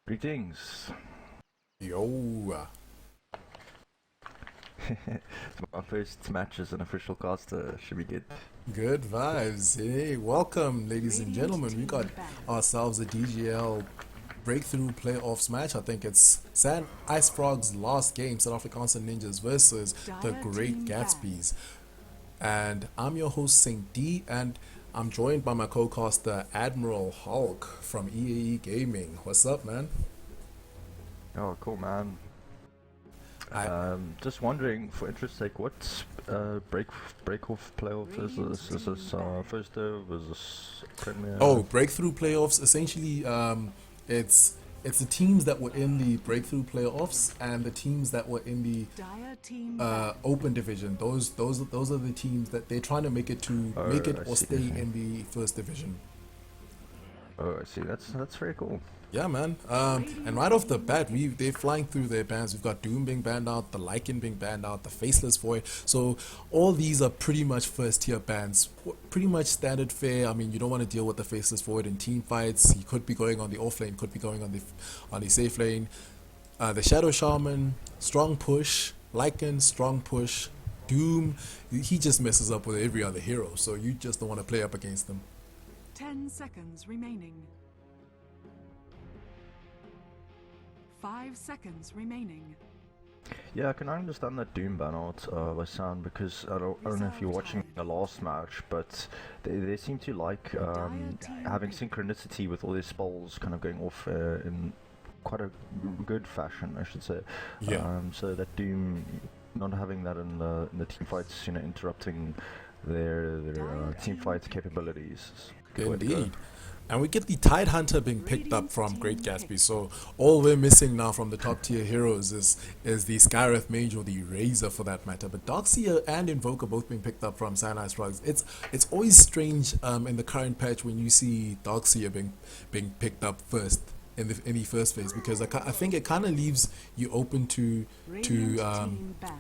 Greetings. Yo, It's my first match as an official caster. Should be good. good vibes. Hey, welcome, ladies and gentlemen. We got ourselves a DGL breakthrough playoffs match. I think it's Icefrogs' last game, South Africans and Ninjas versus the Great Gatsbies. And I'm your host, Saint D, and I'm joined by my co-caster, Admiral Hulk from EAE Gaming. What's up, man? Oh, cool, man. I Just wondering, for interest's sake, what break off playoff is this? Is this first over? Is this Premier? Breakthrough playoffs. Essentially, it's the teams that were in the breakthrough playoffs and the teams that were in the open division. Those are the teams that they're trying to make it I or see. stay in the first division. Oh, I see. That's very cool. Yeah, man. And right off the bat, they're flying through their bans. We've got Doom being banned out, the Lycan being banned out, the Faceless Void. So all these are pretty much first tier bans. Pretty much standard fare. I mean, you don't want to deal with the Faceless Void in team fights. He could be going on the off lane, could be going on the safe lane. The Shadow Shaman, strong push. Lycan, strong push. Doom, he just messes up with every other hero. So you just don't want to play up against them. 10 seconds remaining. 5 seconds remaining. Yeah, I can understand that Doom ban out by Sound because I don't know if you're watching the last match, but they seem to like having synchronicity with all their spells kind of going off in quite a good fashion, I should say. Yeah. So that Doom not having that in the team fights, interrupting their team fight capabilities. Is a good way to go. Indeed. And we get the Tide Hunter being picked up from Great Gatsby. So all we're missing now from the top tier heroes is the Skyreth Mage or the Razor for that matter. But Darkseer and Invoker both being picked up from Icefrogs. It's always strange in the current patch when you see Darkseer being picked up first in the first phase, because I think it kind of leaves you open to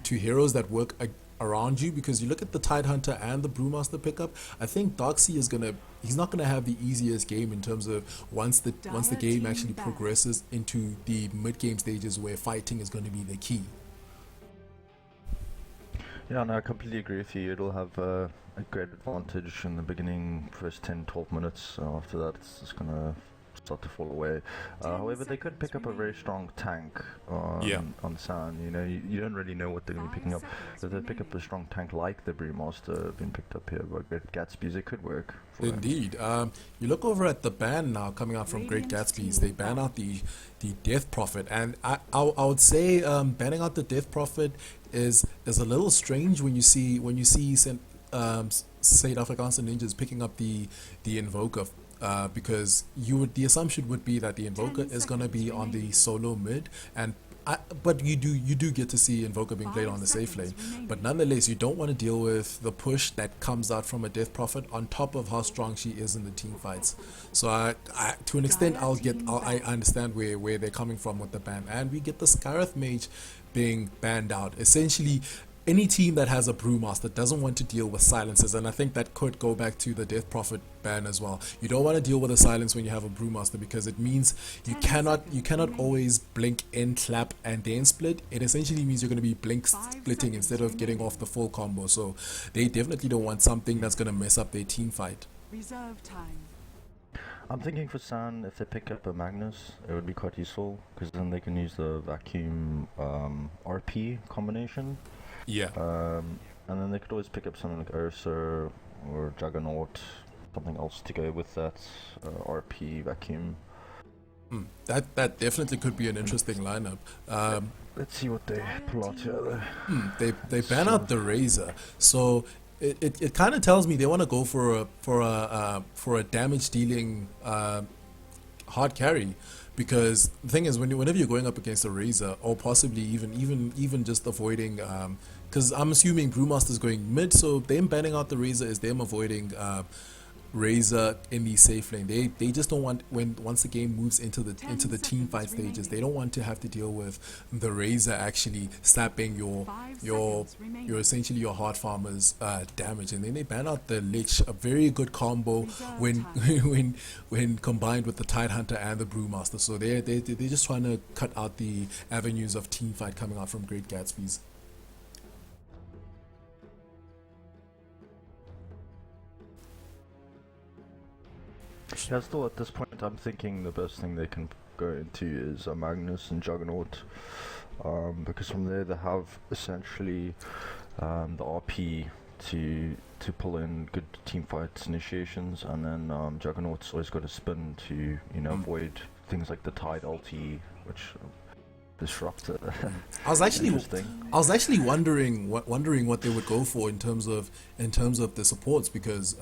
heroes that work around you, because you look at the Tide Hunter and the Brewmaster pickup. I think Darkseer he's not gonna have the easiest game in terms of once the game actually progresses into the mid game stages where fighting is going to be the key. Yeah, no, I completely agree with you. It'll have a great advantage in the beginning, first 10-12 minutes. After that, it's just gonna start to fall away. However, they could pick up a very strong tank on San. You don't really know what they're going to be picking up. If they pick up a strong tank like the Brewmaster being picked up here by Great Gatsby's, it could work for them. Indeed. You look over at the ban now coming out from Great Gatsby's. They ban out the Death Prophet, and I would say banning out the Death Prophet is a little strange when you see South Africans and Ninjas picking up the Invoker. Because the assumption would be that the Invoker is going to be on the solo mid, but you do get to see Invoker being played on the safe lane. But nonetheless, you don't want to deal with the push that comes out from a Death Prophet on top of how strong she is in the team fights. So I to an extent, I understand where they're coming from with the ban, and we get the Skyreth Mage being banned out. Essentially, any team that has a Brewmaster doesn't want to deal with silences, and I think that could go back to the Death Prophet ban as well. You don't want to deal with a silence when you have a Brewmaster, because it means you cannot always blink in, clap, and then split. It essentially means you're going to be blink splitting instead of getting off the full combo. So they definitely don't want something that's going to mess up their team fight. Reserve time. I'm thinking for San, if they pick up a Magnus, it would be quite useful, because then they can use the vacuum RP combination. Yeah. And then they could always pick up something like Ursa or Juggernaut, something else to go with that RP vacuum. That definitely could be an interesting lineup. Let's see what they pull out here though. They ban out the Razor, so it kind of tells me they want to go for a damage dealing hard carry, because the thing is, whenever you're going up against a Razor, or possibly even just avoiding, because I'm assuming Brewmaster's going mid, so them banning out the Razor is them avoiding Razor in the safe lane. They just don't want, once the game moves into the team fight stages, they don't want to have to deal with the Razor actually slapping your essentially your hard farmers damage. And then they ban out the Lich, a very good combo when when combined with the Tidehunter and the Brewmaster. So they're just trying to cut out the avenues of team fight coming out from Great Gatsbies. Yeah, still at this point, I'm thinking the best thing they can go into is Magnus and Juggernaut, because from there they have essentially the RP to pull in good team fights initiations, and then Juggernaut's always got a spin to avoid things like the Tide ulti, which disrupt it. I was actually wondering what they would go for in terms of the supports, because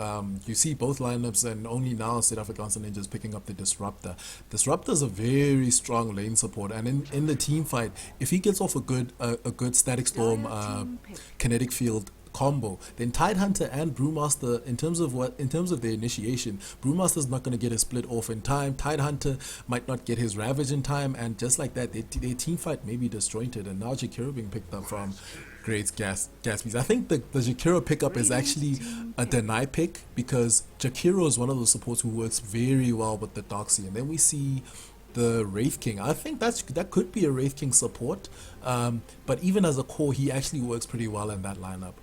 you see both lineups, and only now South African Ninjas picking up the Disruptor. Disruptor's a very strong lane support, and in the team fight, if he gets off a good Static Storm kinetic field combo, then Tidehunter and Brewmaster, in terms of their initiation, Brewmaster's not going to get a split off in time. Tidehunter might not get his Ravage in time, and just like that, their team fight may be disjointed. And now Jakiro being picked up from Great Gatsbies. I think the Jakiro pickup is actually a deny pick, because Jakiro is one of those supports who works very well with the Doxy. And then we see the Wraith King. I think that could be a Wraith King support, but even as a core, he actually works pretty well in that lineup.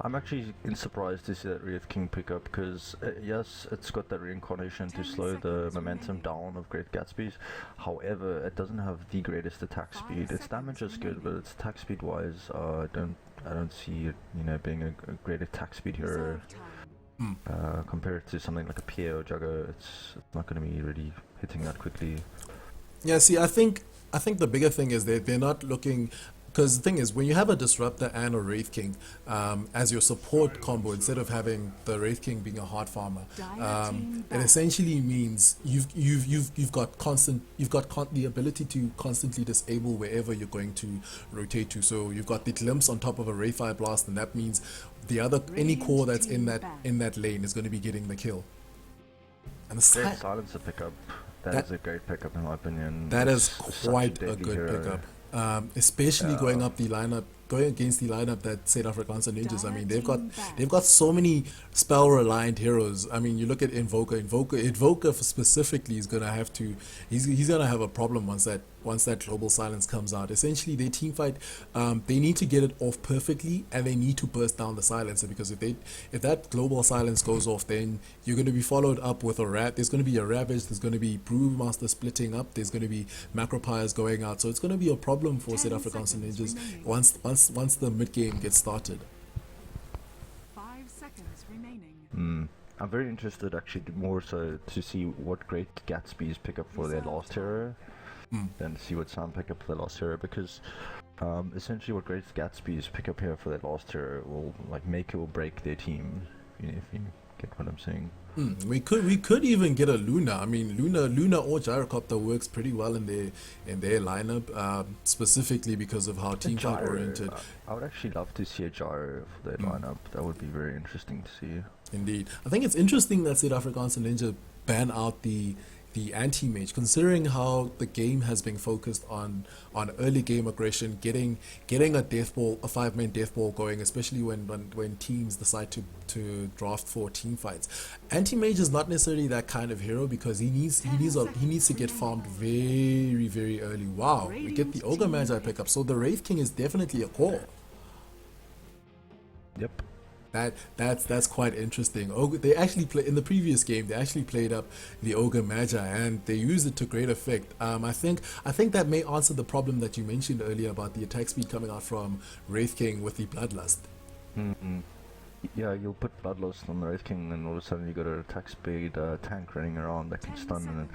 I'm actually surprised to see that Wraith King pick up, because yes, it's got that reincarnation to slow the momentum down of Great Gatsby's. However, it doesn't have the greatest attack speed. Its damage is good, but its attack speed wise, I don't see it, being a great attack speed hero. Compared to something like a Pierre or Jugger, it's not going to be really hitting that quickly. Yeah, see, I think the bigger thing is that they're not looking. Because the thing is, when you have a Disruptor and a Wraith King as your support combo, instead of having the Wraith King being a hard farmer, it essentially means you've got the ability to constantly disable wherever you're going to rotate to. So you've got the glimpse on top of a Wraith Fire Blast, and that means any core that's in that lane is going to be getting the kill. And the Great Silencer pickup. That is a great pickup in my opinion. That is quite a good hero. Pickup. Especially going against the lineup that South Afrikaanse Ninjas. I mean, they've got so many spell reliant heroes. I mean, you look at Invoker specifically is gonna have to. He's gonna have a problem once that global silence comes out. Essentially, their team fight, they need to get it off perfectly, and they need to burst down the silencer, because if that global silence goes off, then you're going to be followed up with there's going to be a Ravage, there's going to be Brewmaster splitting up, there's going to be Macropyres going out, so it's going to be a problem for South Afrikaanse Ninjas once the mid game gets started. 5 seconds remaining. I'm very interested, actually, more so to see what Great Gatsby's pick up for their last hero. Than to see what Sam pick up for their last hero, because essentially what Great Gatsby's pick up here for their last hero will make or break their team, if you get what I'm saying. We could even get a Luna. I mean, Luna or Gyrocopter works pretty well in their lineup, specifically because of how team fight oriented. I would actually love to see a Gyro for their lineup. That would be very interesting to see. Indeed, I think it's interesting that South Afrikaanse Ninja ban out the anti-mage, considering how the game has been focused on early game aggression, getting a death ball, a 5-man death ball going, especially when teams decide to draft for team fights. Anti-mage is not necessarily that kind of hero, because he needs to get farmed very, very early. Wow, we get the Ogre Magi pickup, so the Wraith King is definitely a core. Yep. That's quite interesting. They actually in the previous game. They actually played up the Ogre Magi, and they used it to great effect. I think that may answer the problem that you mentioned earlier about the attack speed coming out from Wraith King with the Bloodlust. Yeah, you'll put Bloodlust on the Wraith King, and all of a sudden you got an attack speed tank running around that can stun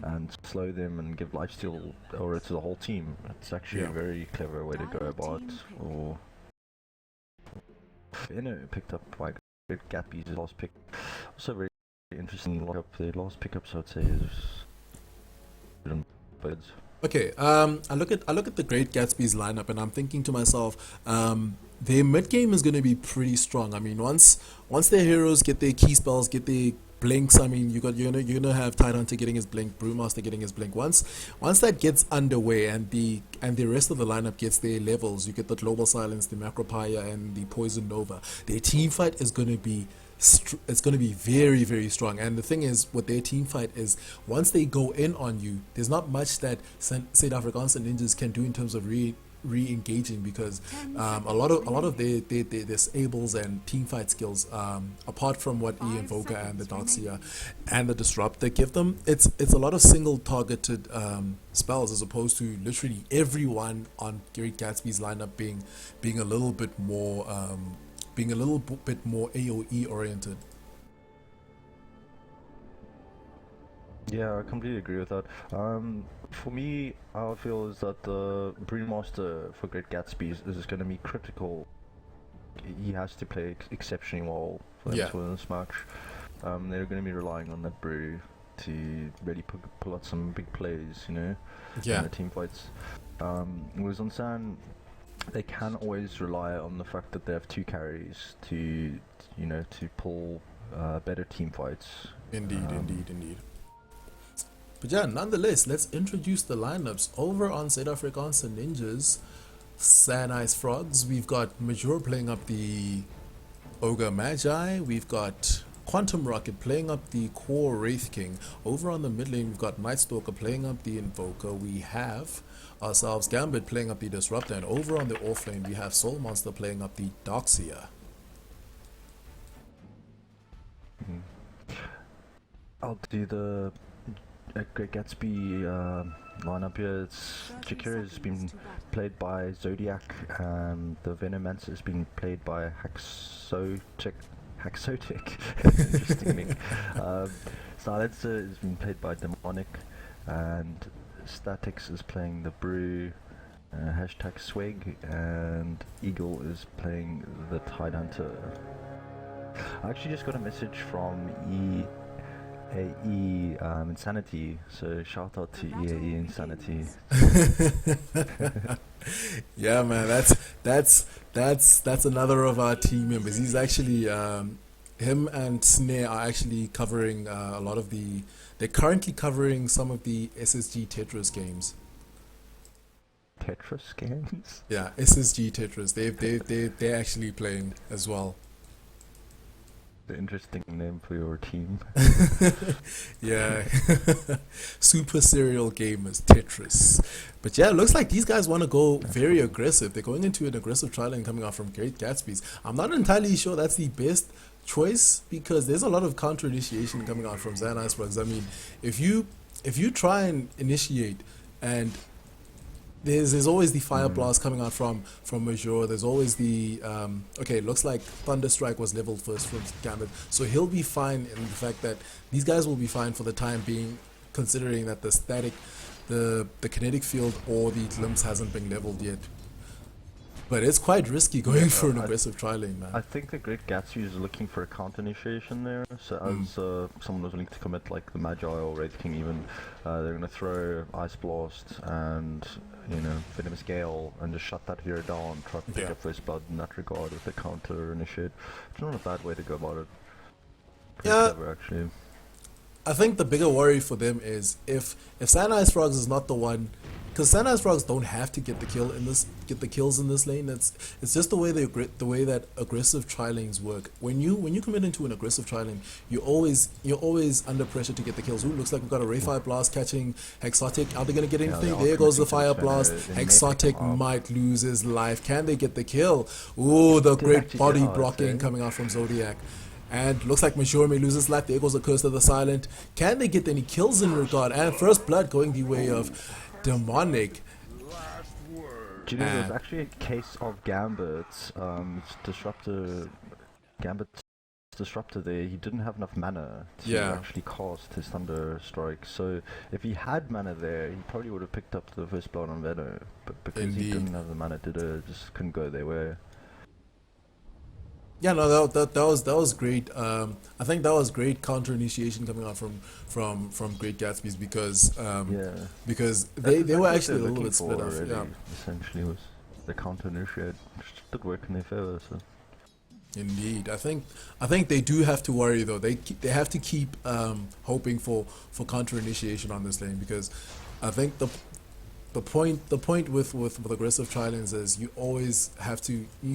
and slow them and give lifesteal to the whole team. It's actually a very clever way to go about. Or picked up by Great Gatsby's last pick. Also very interesting lockup. Their last pickups, I'd say, is birds. Okay, I look at the Great Gatsby's lineup, and I'm thinking to myself, their mid game is going to be pretty strong. I mean, once their heroes get their key spells, get their blinks. I mean, you're gonna have Tidehunter getting his blink, Brewmaster getting his blink. Once that gets underway, and the rest of the lineup gets their levels, you get the Global Silence, the Macropia, and the Poison Nova. Their team fight is going to be it's going to be very, very strong. And the thing is, with their team fight is, once they go in on you, there's not much that South Afrikaans ninjas can do in terms of re-engaging, because a lot of their disables and team fight skills, apart from what E Invoker and the Darkseer and the Disruptor give them, it's a lot of single targeted spells, as opposed to literally everyone on Great Gatsby's lineup being a little bit more AoE oriented. Yeah, I completely agree with that. For me, how I feel is that the Brewmaster for Great Gatsby is going to be critical. He has to play exceptionally well for them Yeah. to win this match. They're going to be relying on that Brew to really pull out some big plays, you know, in Yeah. the team fights. Whereas on San, they can always rely on the fact that they have two carries to pull better team fights. Indeed. But yeah, nonetheless, let's introduce the lineups over on South Afrikaans Ninjas. San Icefrogs, we've got Major playing up the Ogre Magi. We've got Quantum Rocket playing up the Core Wraith King. Over on the mid lane, we've got Nightstalker playing up the Invoker. We have ourselves Gambit playing up the Disruptor. And over on the off lane, we have Soul Monster playing up the Darkseer. I'll do the Great Gatsby lineup here. It's 30 Jakira has been seconds to battle. played by Zodiac, and the Venomancer has been played by Haxotic. Interesting link. Silencer has been played by Demonic, and Statix is playing the Brew. Hashtag Swig, and Eagle is playing the Tidehunter. I actually just got a message from EAE Insanity, so shout out to EAE Insanity. Yeah, man, that's another of our team members. He's actually him and Snare are actually covering a lot of the. They're currently covering some of the SSG Tetris games. Tetris games? Yeah, SSG Tetris. They're actually playing as well. The interesting name for your team. Yeah, super serial gamers Tetris. But yeah, it looks like these guys want to go very aggressive. They're going into an aggressive trial and coming out from Great Gatsby's. I'm not entirely sure that's the best choice, because there's a lot of counter initiation coming out from Zan Icefrogs. I mean, if you try and initiate, and there's always the fire blast coming out from Major. There's always the okay. It looks like Thunderstrike was leveled first from Gambit, so he'll be fine in the fact that these guys will be fine for the time being, considering that the kinetic field or the glimpse hasn't been leveled yet. But it's quite risky going for an aggressive trialing, man. I think the Great Gatsby is looking for a counter initiation there. So as someone was willing to commit, like the Magi or Wraith King even, they're going to throw Ice Blast and Venomous Gale and just shut that hero down, try to pick up first blood in that regard with the counter initiate. It's not a bad way to go about it. Pretty clever, actually. I think the bigger worry for them is if San Icefrogs is not the one, because San Icefrogs don't have to get the kills in this lane. It's just the way that aggressive trialings work. When you commit into an aggressive trialing, you're always under pressure to get the kills. Ooh, looks like we've got a Ray Fire Blast catching Hexotic. Are they gonna get anything? There goes the Fire Blast. Hexotic might lose his life. Can they get the kill? Ooh, the great body blocking coming out from Zodiac. And looks like Major may lose his life. There goes the Curse of the Silent. Can they get any kills in regard? And first blood going the way of Demonic. Do you know there's actually a case of Gambit's Disruptor there. He didn't have enough mana to actually cast his Thunder Strike. So if he had mana there, he probably would have picked up the first blood on Venom. But because he didn't have the mana to do it, just couldn't go their way. Yeah, no, that was great. I think that was great counter initiation coming out from Great Gatsby's Yeah, because that's they were exactly what they're actually a little looking bit split for off. Yeah, already. Essentially, was the counter initiate did work in their favor. So indeed. I think they do have to worry though. They have to keep hoping for counter initiation on this lane because I think the point with aggressive tri-lanes is you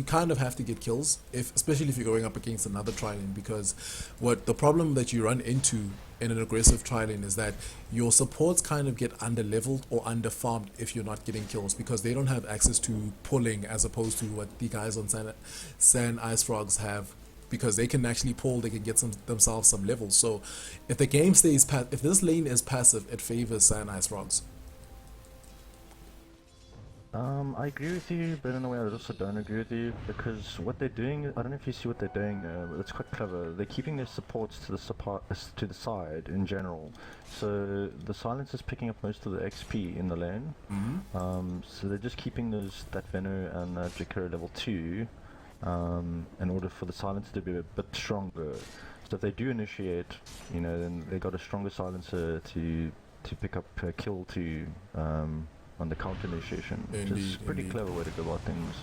kind of have to get kills if especially if you're going up against another tri-lane because what the problem that you run into in an aggressive tri-lane is that your supports kind of get under leveled or under farmed if you're not getting kills because they don't have access to pulling as opposed to what the guys on San Icefrogs have because they can actually pull, they can get themselves some levels. So if the game stays if this lane is passive, it favors San Icefrogs. I agree with you, but in a way I also don't agree with you because what they're doing, I don't know if you see what they're doing. It's quite clever. They're keeping their supports to the side in general, so the silence is picking up most of the XP in the lane. So they're just keeping that Venno and Jakiro level 2, in order for the silencer to be a bit stronger. So if they do initiate, then they got a stronger silencer to pick up a kill to. On the counter initiation, which is a pretty clever way to go about things.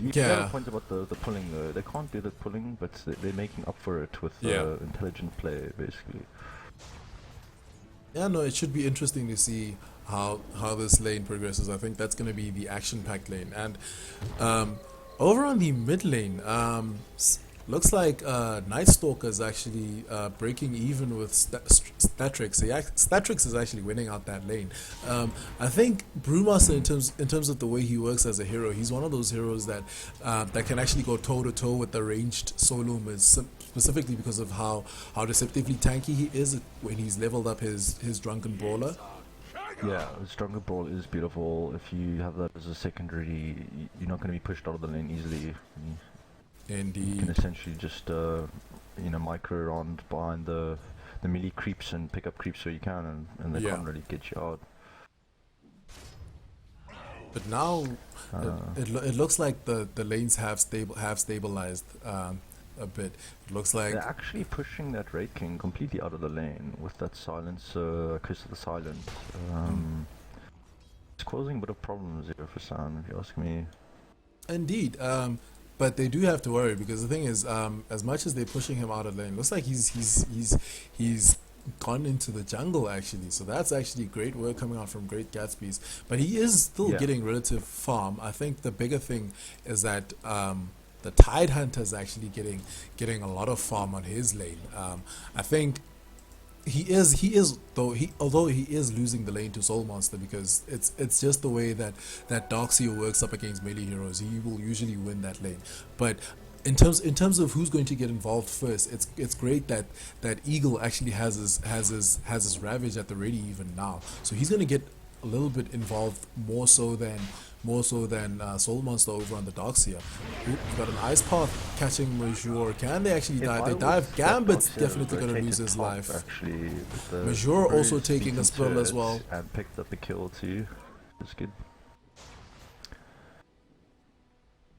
You have a point about the pulling though. They can't do the pulling, but they're making up for it with intelligent play, basically. Yeah, no, it should be interesting to see how this lane progresses. I think that's going to be the action-packed lane. And over on the mid lane, looks like Night Stalker is actually breaking even with Statrix. Statrix is actually winning out that lane. I think Brewmaster, in terms of the way he works as a hero, he's one of those heroes that can actually go toe to toe with the ranged solo mids, specifically because of how deceptively tanky he is when he's leveled up his drunken brawler. Yeah, the stronger brawl is beautiful. If you have that as a secondary, you're not going to be pushed out of the lane easily. Indeed. You can essentially just micro around behind the melee creeps and pick up creeps where you can, and they can't really get you out. But now it looks like the lanes have stabilized a bit. It looks like they're actually pushing that Raid King completely out of the lane with that silencer, Curse of the Silent. It's causing a bit of problems here for Sam, if you ask me. Indeed. But they do have to worry because the thing is, as much as they're pushing him out of lane, looks like he's gone into the jungle actually. So that's actually great work coming out from Great Gatsby's. But he is still getting relative farm. I think the bigger thing is that the Tide Hunter is actually getting a lot of farm on his lane. I think. Although he is losing the lane to Soul Monster because it's just the way that Darkseer works up against melee heroes. He will usually win that lane. But in terms of who's going to get involved first, it's great that Eagle actually has his Ravage at the ready even now. So he's going to get a little bit involved more so than Soul Monster over on the Darkseer. We've got an Ice Path catching Major. Can they actually die? They dive. Gambit's definitely going to lose his life. Actually, Major also taking a spill as well. And picked up a kill too. That's good.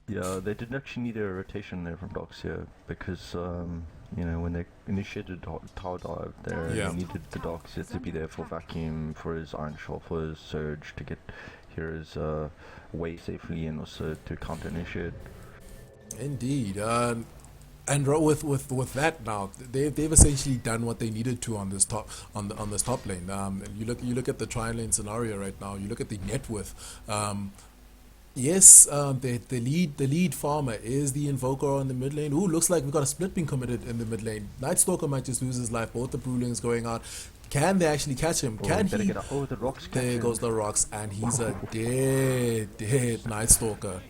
Yeah, they didn't actually need a rotation there from Darkseer because when they initiated Tower Dive there, they needed the Darkseer to be there for Vacuum, for his Iron Shot, for his Surge, to get heroes way safely and also to counter initiate. Indeed. And with that now, they've essentially done what they needed to on this top lane. You look at the tri-lane scenario right now. You look at the net worth. Yes, the lead farmer is the Invoker on the mid lane. Ooh, looks like we've got a split being committed in the mid lane. Night Stalker might just lose his life. Both the Brewlings going out. Can they actually catch him? Can he? The rocks. There goes the rocks, and he's a dead Night Stalker.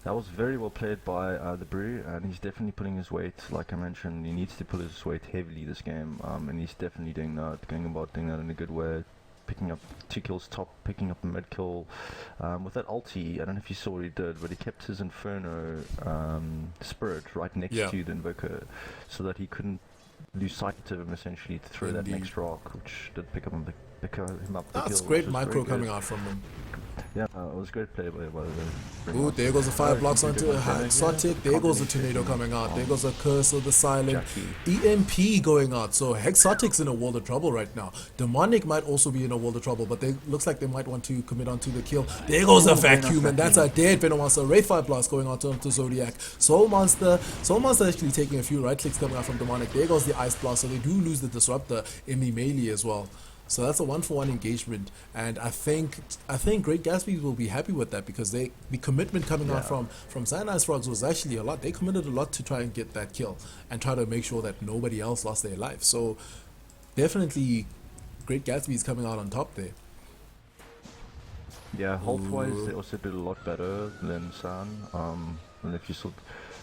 That was very well played by the Brew, and he's definitely putting his weight. Like I mentioned, he needs to pull his weight heavily this game, and he's definitely doing that, going about doing that in a good way. Picking up 2 kills top, picking up a mid kill. With that ulti, I don't know if you saw what he did, but he kept his Inferno Spirit right next to the Invoker, so that he couldn't lose sight of him essentially to throw that next rock, which did pick him up the That's kill. great micro coming out from him. Yeah, it was great play by the Ooh, there goes the fire blocks onto Exotic. There goes the tornado coming out. There goes the curse of the silent. EMP going out. So Exotic's in a world of trouble right now. Demonic might also be in a world of trouble, but they looks like they might want to commit onto the kill. There goes the vacuum, and that's a dead Venom Monster. Wraith Fire Blast going out onto Zodiac. Soul Monster actually taking a few right clicks coming out from Demonic. There goes the Ice Blast, so they do lose the Disruptor in the melee as well. So that's a 1-for-1 engagement, and I think Great Gatsby will be happy with that, because the commitment coming out from Icefrogs was actually a lot. They committed a lot to try and get that kill and try to make sure that nobody else lost their life. So definitely Great Gatsby is coming out on top there. Yeah, health-wise they also did a lot better than San. And if you saw,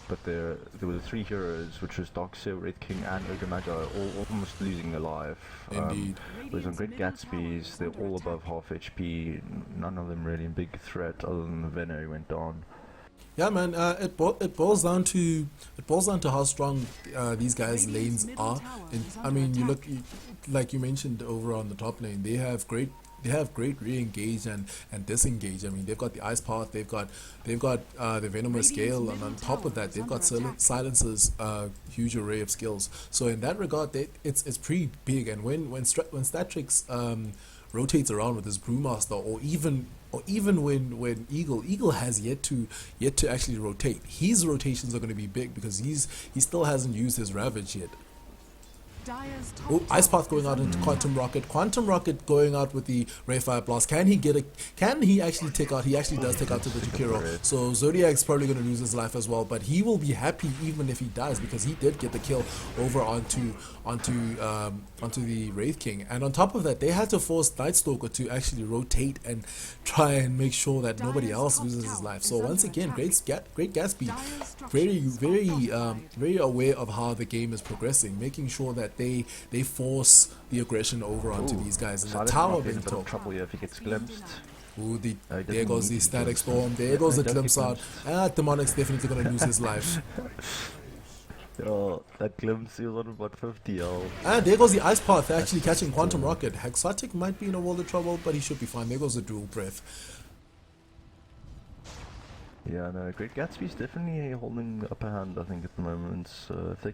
but there were 3 heroes, which was Darkseer, Red King, and Ogre Magi, all almost losing their life. Indeed. Whereas on Great Gatsby's, they're all above half HP. None of them really in big threat, other than the Venom went down. Yeah, man. It boils down to how strong these guys' lanes are. And I mean, like you mentioned over on the top lane, they have great re-engage and disengage. I mean, they've got the Ice Path, they've got the Venomous Gale, and on top of that, they've got Silence's huge array of skills. So in that regard, it's pretty big. And when Statrix rotates around with his Brewmaster, or even when Eagle has yet to actually rotate, his rotations are going to be big, because he still hasn't used his Ravage yet. Oh, Ice Path going out into Quantum Rocket. Quantum Rocket going out with the Ray Fire Blast. Can he actually take out? He actually does take out to the Jakiro. So Zodiac's probably going to lose his life as well, but he will be happy even if he dies, because he did get the kill over onto the Wraith King. And on top of that, they had to force Night Stalker to actually rotate and try and make sure that nobody else loses his life. So once again, Great Gatsby, very aware of how the game is progressing, making sure that they force the aggression over onto these guys. And the tower being top. Trouble here if he gets glimpsed. Ooh, there goes the Static Storm. There goes the glimpse out. Demonic's definitely going to lose his life. Oh, that glimpse, he was on about 50, And there goes the Ice Path actually catching Quantum Rocket. Hexotic might be in a world of trouble, but he should be fine. There goes the Dual Breath. Yeah, no, Great Gatsby's definitely holding the upper hand, I think, at the moment. So if they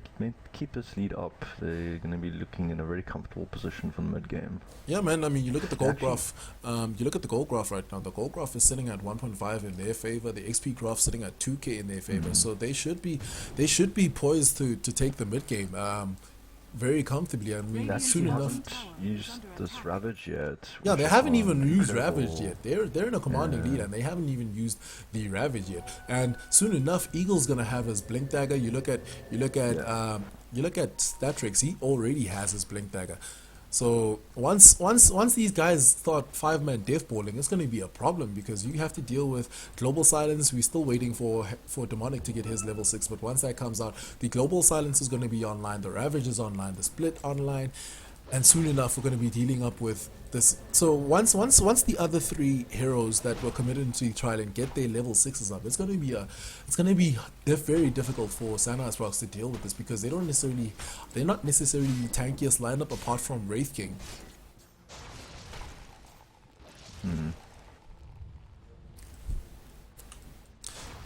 keep this lead up, they're going to be looking in a very comfortable position for the mid game. Yeah, man. I mean, you look at the gold graph. You look at the gold graph right now. The gold graph is sitting at 1.5 in their favor. The XP graph sitting at 2k in their favor. So they should be poised to take the mid game. Very comfortably. I mean, soon enough. Used this Ravage yet? Yeah, they haven't even used Ravage yet. They're in a commanding lead, and they haven't even used the Ravage yet. And soon enough, Eagle's gonna have his Blink Dagger. You look at Statrix. He already has his Blink Dagger. So once these guys start 5-man deathballing, it's going to be a problem, because you have to deal with Global Silence. We're still waiting for Demonic to get his level 6, but once that comes out, the Global Silence is going to be online, the Ravage is online, the Split online, and soon enough we're going to be dealing up with this. So once the other 3 heroes that were committed into the trial and get their level 6s up, it's going to be very difficult for Icefrogs to deal with this, because they're not necessarily the tankiest lineup apart from Wraith King.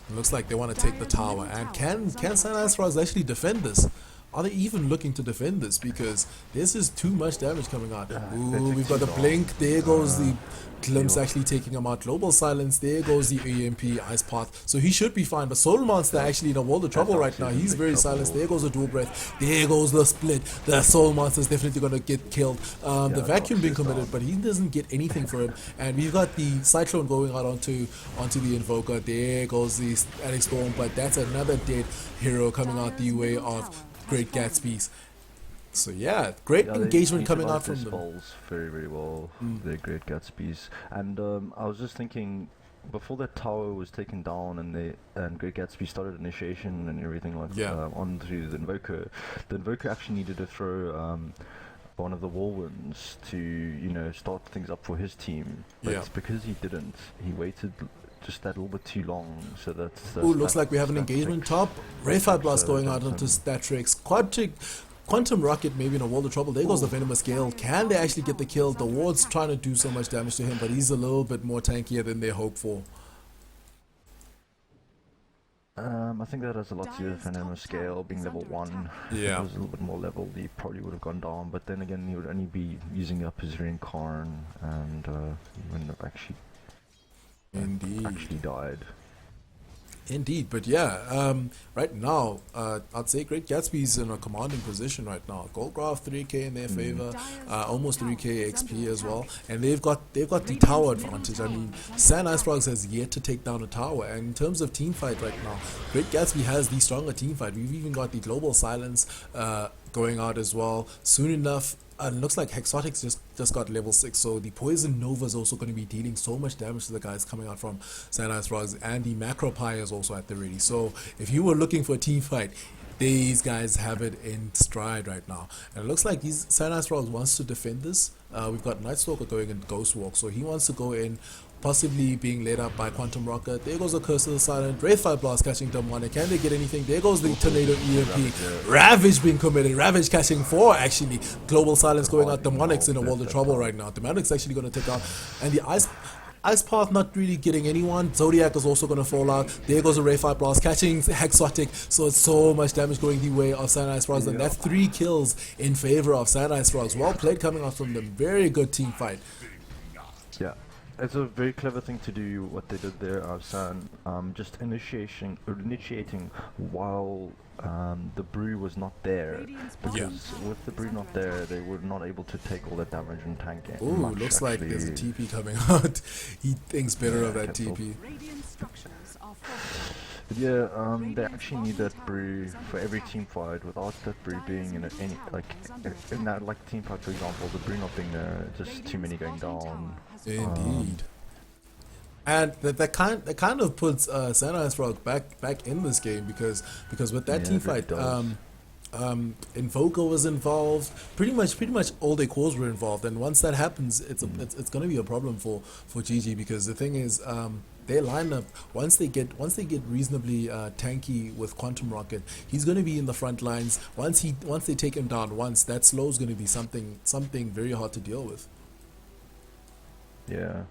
It looks like they want to take the tower, and can Icefrogs actually defend this? Are they even looking to defend this? Because this is too much damage coming out. Ooh, we've got the Blink. There goes the Glimpse actually taking him out. Global Silence. There goes the EMP Ice Path. So he should be fine. But Soul Monster actually in a world of trouble right now. He's very silenced. There goes the Dual Breath. There goes the Split. The Soul Monster is definitely going to get killed. The Vacuum being committed, but he doesn't get anything for him. And we've got the Cyclone going out onto the Invoker. There goes the Static Storm. But that's another dead hero coming out the way of Great Gatsby's. So yeah, great engagement coming out from them. Very, very well. They're Great Gatsby's. And I was just thinking, before that tower was taken down and Great Gatsby started initiation and everything like onto the Invoker actually needed to throw one of the Whirlwinds to start things up for his team. But it's because he didn't. He waited just that little bit too long, so that's... Ooh, looks like we have an engagement top. Ray Fire Blast going out onto Statrix. Quantum Rocket maybe in a world of trouble. There goes the Venomous Gale. Can they actually get the kill? The ward's trying to do so much damage to him, but he's a little bit more tankier than they hope for. I think that has a lot to do with Venomous Scale being level 1. If Yeah. it was a little bit more leveled, he probably would have gone down, but then again, he would only be using up his Reincarn, and he wouldn't have actually died. Indeed, but yeah, right now, I'd say Great Gatsby's in a commanding position right now. Goldgraph 3k in their favor, almost 3k XP as well, and they've got the tower advantage. I mean, Icefrogs has yet to take down a tower, and in terms of team fight right now, Great Gatsby has the stronger team fight. We've even got the Global Silence going out as well. Soon enough, it looks like Hexotics just got level 6, so the Poison Nova is also going to be dealing so much damage to the guys coming out from Icefrogs, and the Macro Pie is also at the ready. So if you were looking for a team fight, these guys have it in stride right now. And it looks like Icefrogs wants to defend this. We've got Night Stalker going in Ghost Walk, so he wants to go in, possibly being led up by Quantum Rocket. There goes the Curse of the Silent. Wraithfire Blast catching Demonic. Can they get anything? There goes the Tornado EMP. Ravage being committed. Ravage catching 4 actually. Global Silence going out. Demonic's in a world of trouble right now. Demonic's actually going to take out. And the Ice Path not really getting anyone. Zodiac is also going to fall out. There goes a Wraithfire Blast catching Hexotic. So it's so much damage going the way of Icefrogs. And that's 3 kills in favor of Icefrogs. Well played coming out from them. Very good team fight. Yeah. It's a very clever thing to do what they did there, San. Just initiating while the Brew was not there. Because with the Brew not there, they were not able to take all that damage and tank it. Ooh, looks like there's a TP coming out. He thinks better of that TP. But yeah, they actually need that Brew for every team fight. Without that Brew being in in that team fight, for example, the Brew not being there, just too many going down. Indeed. And that kind of puts Icefrog back in this game because with that team fight, Invoker was involved. Pretty much all their cores were involved. And once that happens, it's going to be a problem for GG, because the thing is, their lineup, once they get reasonably tanky with Quantum Rocket, he's going to be in the front lines. Once they take him down once, that slow is going to be something very hard to deal with. Yeah,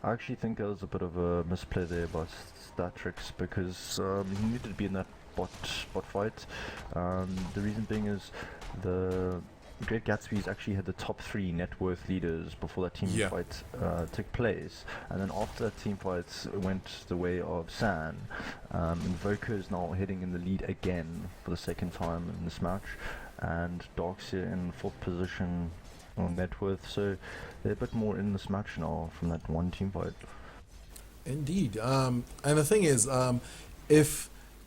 I actually think there was a bit of a misplay there by Statrix, because he needed to be in that bot fight. The reason being is the Great Gatsby's actually had the top 3 net worth leaders before that team fight took place, and then after that team fight went the way of San. Invoker is now heading in the lead again for the 2nd time in this match, and Darkseer in 4th position on net worth, so they're a bit more in this match now from that one team fight. Indeed, and the thing is,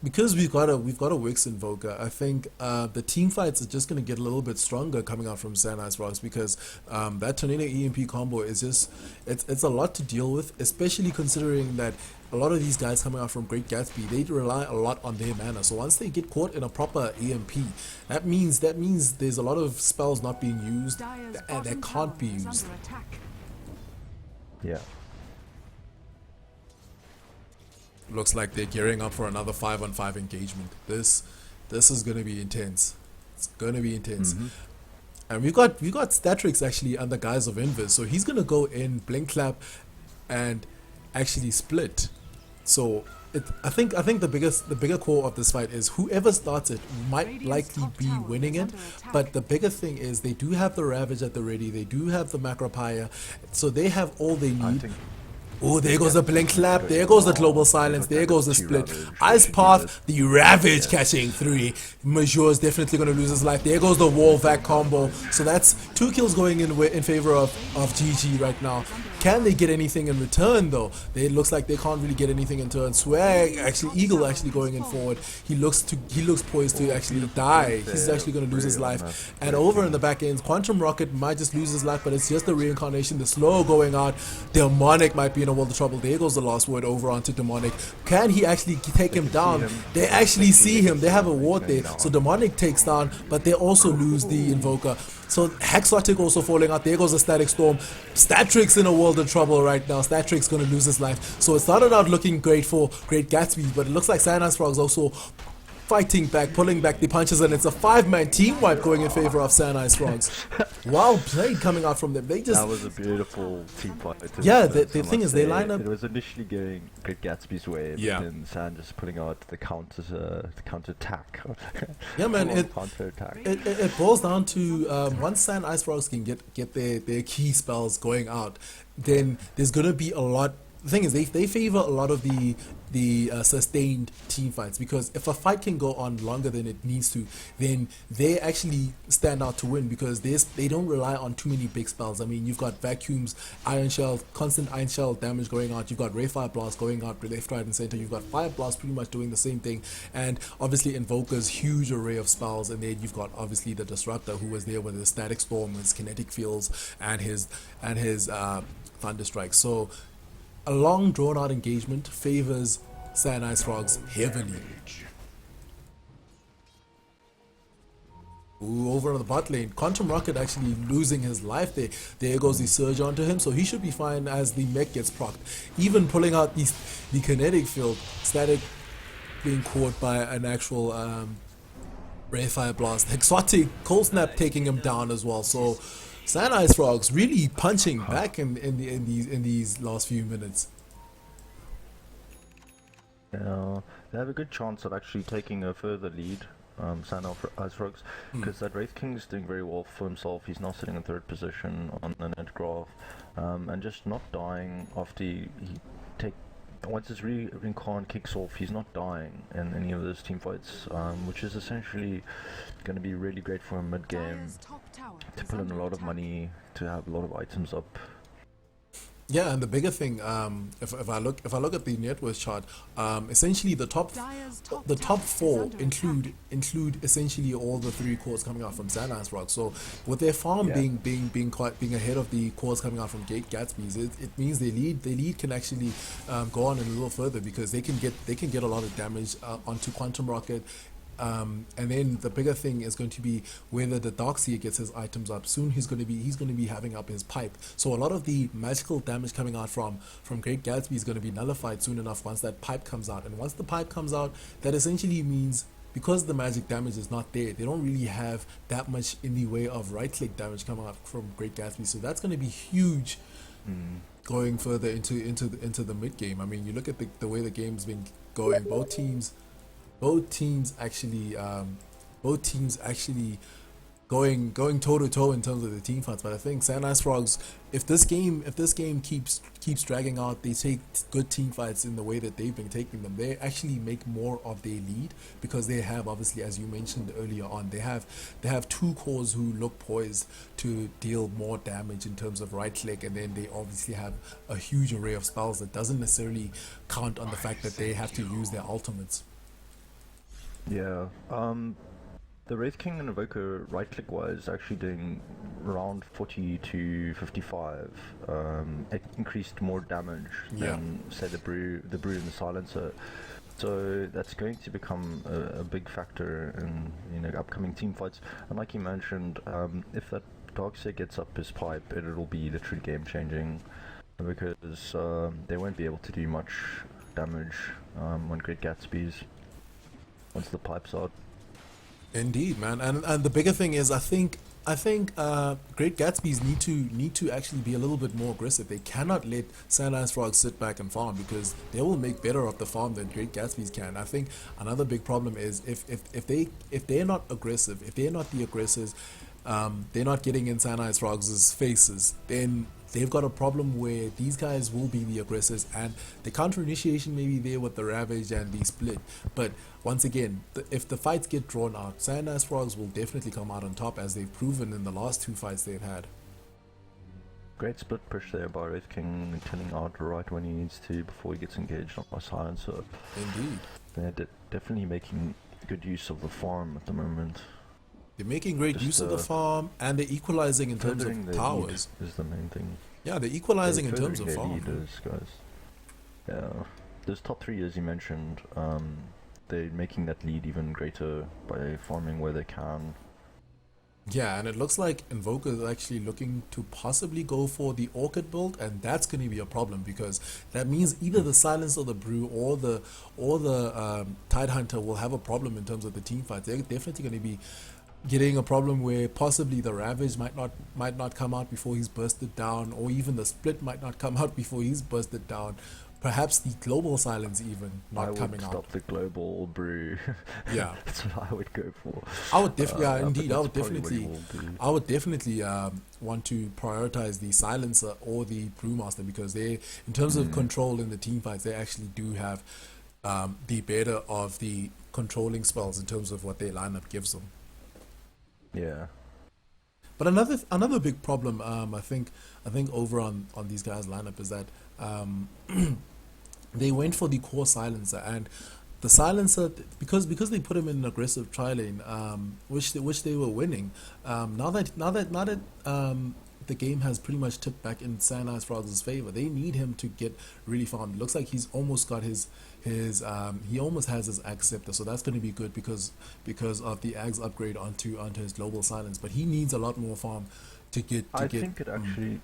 because we've got a Wix Invoker, I think the team fights are just going to get a little bit stronger coming out from Icefrogs, because that Tornado EMP combo is just it's a lot to deal with, especially considering that a lot of these guys coming out from Great Gatsby, they rely a lot on their mana. So once they get caught in a proper EMP, that means there's a lot of spells not being used and that can't be used. Yeah. Looks like they're gearing up for another 5-on-5 engagement. This is going to be intense. It's going to be intense. And we got Statrix actually under guise of Invis, so he's going to go in, blink clap, and actually split. So I think the bigger core of this fight is whoever starts it might likely be winning it, but the bigger thing is they do have the Ravage at the ready, they do have the Macropia, so they have all they need. Oh, there goes the blink clap, there goes the global silence, there goes the split. Ice Path, the Ravage catching 3. Major is definitely going to lose his life. There goes the wall vac combo. So that's 2 kills going in favor of GG right now. Can they get anything in return though? It looks like they can't really get anything in return. Swag, actually, Eagle actually going in forward. He looks poised to actually die. He's actually going to lose his life. And over in the back end, Quantum Rocket might just lose his life, but it's just the reincarnation. The slow going out. Demonic might be in a world of trouble. There goes the last word over onto Demonic. Can he actually take him down? They actually see him. They have a ward there. So Demonic takes down, but they also lose the Invoker. So Hexotic also falling out. There goes the Static Storm. Statrix in a world of trouble right now. Statrix going to lose his life. So it started out looking great for Great Gatsby, but it looks like Icefrogs also fighting back, pulling back the punches, and it's a 5-man team wipe going in favor of San Icefrogs. Well played coming out from them. They just That was a beautiful team fight. Yeah, the thing is, they line up. It was initially going Great Gatsby's way, but Yeah. then San just putting out the counter attack. Yeah, man, Counter attack. it boils down to once San Icefrogs can get their key spells going out, then there's gonna be a lot. The thing is, they favor a lot of the sustained team fights, because if a fight can go on longer than it needs to, then they actually stand out to win, because they don't rely on too many big spells. I mean, you've got vacuums, iron shell, constant iron shell damage going out. You've got ray fire blast going out left, right, and center. You've got fire blast pretty much doing the same thing, and obviously Invoker's huge array of spells. And then you've got obviously the Disruptor, who was there with his static storm, his kinetic fields, and his thunder strike. So a long drawn out engagement favors San Icefrogs heavily. Ooh, over on the bot lane, Quantum Rocket actually losing his life there. There goes the surge onto him, so he should be fine as the mech gets procced. Even pulling out the kinetic field, static being caught by an actual ray fire blast. Exotic cold snap taking him down as well. So San Icefrogs really punching back in these last few minutes. Yeah, they have a good chance of actually taking a further lead, San Icefrogs, because that Wraith King is doing very well for himself. He's now sitting in 3rd position on the net graph, and just not dying after once his Reincarn kicks off, he's not dying in any of those team fights, which is essentially going to be really great for him mid-game to put in a lot of money, to have a lot of items up. Yeah, and the bigger thing, if I look at the net worth chart, essentially the top 4 include essentially all the 3 cores coming out from San Icefrogs. So with their farm being ahead of the cores coming out from Gatsbies, it means their lead can actually go on a little further, because they can get a lot of damage onto Quantum Rocket. And then the bigger thing is going to be whether the Darkseer gets his items up. Soon he's going to be having up his pipe. So a lot of the magical damage coming out from Great Gatsby is going to be nullified soon enough once that pipe comes out. And once the pipe comes out, that essentially means, because the magic damage is not there, they don't really have that much in the way of right click damage coming out from Great Gatsby. So that's going to be huge going further into the mid game. I mean, you look at the way the game's been going. Both teams actually going toe to toe in terms of the team fights. But I think San Icefrogs, if this game keeps dragging out, they take good team fights in the way that they've been taking them, they actually make more of their lead, because they have, obviously, as you mentioned earlier on, they have 2 cores who look poised to deal more damage in terms of right click, and then they obviously have a huge array of spells that doesn't necessarily count on the fact that they have to use their ultimates. Yeah, the Wraith King and Invoker right click wise actually doing around 40 to 55. It increased more damage than say the Brew and the Silencer. So that's going to become a big factor in upcoming team fights. And like you mentioned, if that Darkseer gets up his pipe, it'll be literally game changing, because they won't be able to do much damage on Great Gatsby's once the pipe's out. Indeed, man, and the bigger thing is, I think Great Gatsby's need to actually be a little bit more aggressive. They cannot let San Icefrogs sit back and farm, because they will make better of the farm than Great Gatsby's can. I think another big problem is if they're not aggressive, if they're not the aggressors, they're not getting in San Icefrogs' faces, then they've got a problem where these guys will be the aggressors, and the counter initiation may be there with the Ravage and the Split. But once again, if the fights get drawn out, San Icefrogs will definitely come out on top, as they've proven in the last 2 fights they've had. Great split push there by Wraith King, turning out right when he needs to before he gets engaged on my Silencer. Indeed. They're definitely making good use of the farm at the moment. They're making great use of the farm, and they're equalizing in terms of towers. Is the main thing. Yeah, they're equalizing in terms of farm. Leaders, guys. Yeah, those top 3 as you mentioned, they're making that lead even greater by farming where they can. Yeah, and it looks like Invoker is actually looking to possibly go for the Orchid build, and that's going to be a problem because that means either the Silence or the Brew or the Tidehunter will have a problem in terms of the team fights. They're definitely going to be getting a problem where possibly the Ravage might not come out before he's bursted down, or even the Split might not come out before he's bursted down. Perhaps the Global Silence even I not would coming stop out. the global brew. Yeah. That's what I would go for. I would definitely, yeah, But indeed, I that's would probably what he definitely, will do. I would definitely want to prioritize the silencer or the brewmaster because they, in terms of control in the team fights, they actually do have the better of the controlling spells in terms of what their lineup gives them. Yeah. But another big problem, I think over on these guys' lineup is that they went for the core silencer and the silencer because they put him in an aggressive tri lane, which they were winning. Now that the game has pretty much tipped back in Icefrogs' favor, they need him to get really farmed. It looks like he's almost got his he almost has his Ag Scepter, so that's going to be good because of the Ag's upgrade onto his global silence. But he needs a lot more farm to get. I think it actually.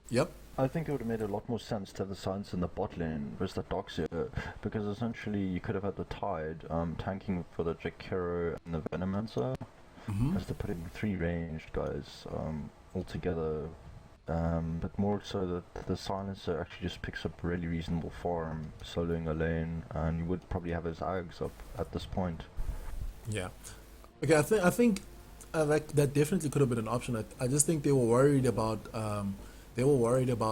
Yep. I think it would have made a lot more sense to have the Silence in the bot lane versus the Doxia, because essentially you could have had the Tide tanking for the Jakiro and the Venomancer, as to putting 3 ranged guys all together, but more so that the Silencer actually just picks up really reasonable farm, soloing a lane, and you would probably have his Ags up at this point. Yeah. Okay. I think that definitely could have been an option. I just think they were worried about.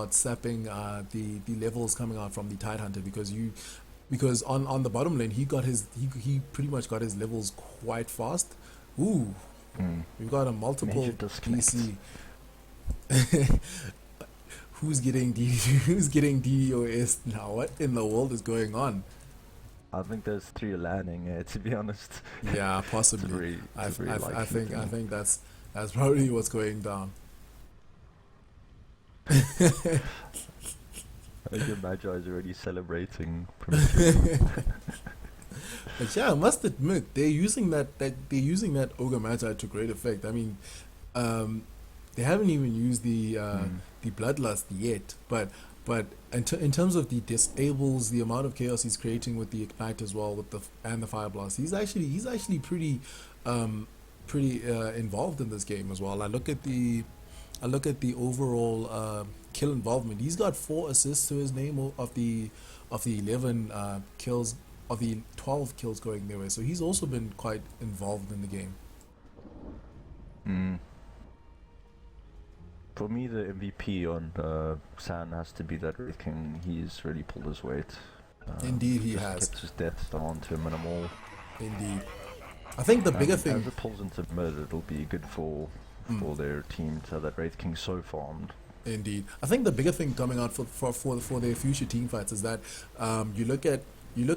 Sapping the levels coming out from the Tidehunter because on the bottom lane he pretty much got his levels quite fast. Ooh, we've got a multiple Major disconnect. PC. Who's getting who's getting DDoS now? What in the world is going on? I think those 3 are landing, to be honest. Yeah, possibly. It's a very I likely think I thing. think that's probably what's going down. I think Magi is already celebrating prematurely. But yeah, I must admit they're using that Ogre Magi to great effect. I mean, they haven't even used the Bloodlust yet, but in terms of the disables, the amount of chaos he's creating with the Ignite as well, with the Fire Blast, he's actually pretty involved in this game as well. I look at the overall kill involvement. He's got 4 assists to his name of the 11 kills, of the 12 kills going their way. So he's also been quite involved in the game. For me, the MVP on San has to be that Wraith King. He's really pulled his weight. Indeed, he just has. kept his deaths down to a minimal. Indeed. I think the bigger And thing. as it pulls into mid, it'll be good for their team to have that Wraith King so farmed. Indeed, I think the bigger thing coming out for their future team fights is that you look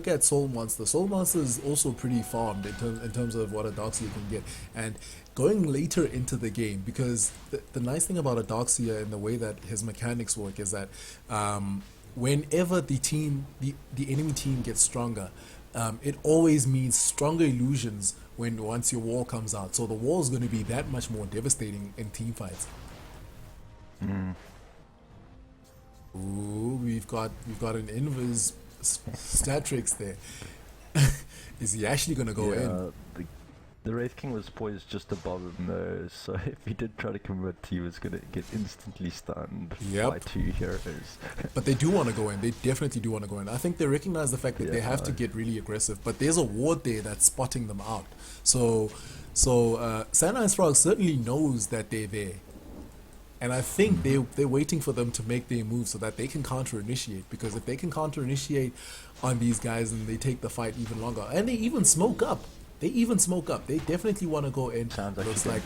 at Soul Monster. Soul Monster is also pretty farmed in terms of what a Darkseer can get, and going later into the game, because the nice thing about a Darkseer and the way that his mechanics work is that whenever the enemy team gets stronger, it always means stronger illusions once your wall comes out. So the wall is going to be that much more devastating in team fights. Ooh, we've got an invis Statrix there. Is he actually gonna go in? The Wraith King was poised just above him though, so if he did try to commit, he was gonna get instantly stunned by 2 heroes. But they do want to go in. They definitely do want to go in. I think they recognize the fact that they have to get really aggressive. But there's a ward there that's spotting them out. So Icefrogs certainly knows that they're there. And I think they're waiting for them to make their move so that they can counter-initiate. Because if they can counter-initiate on these guys, then they take the fight even longer. And they even smoke up. They definitely want to go in. Looks like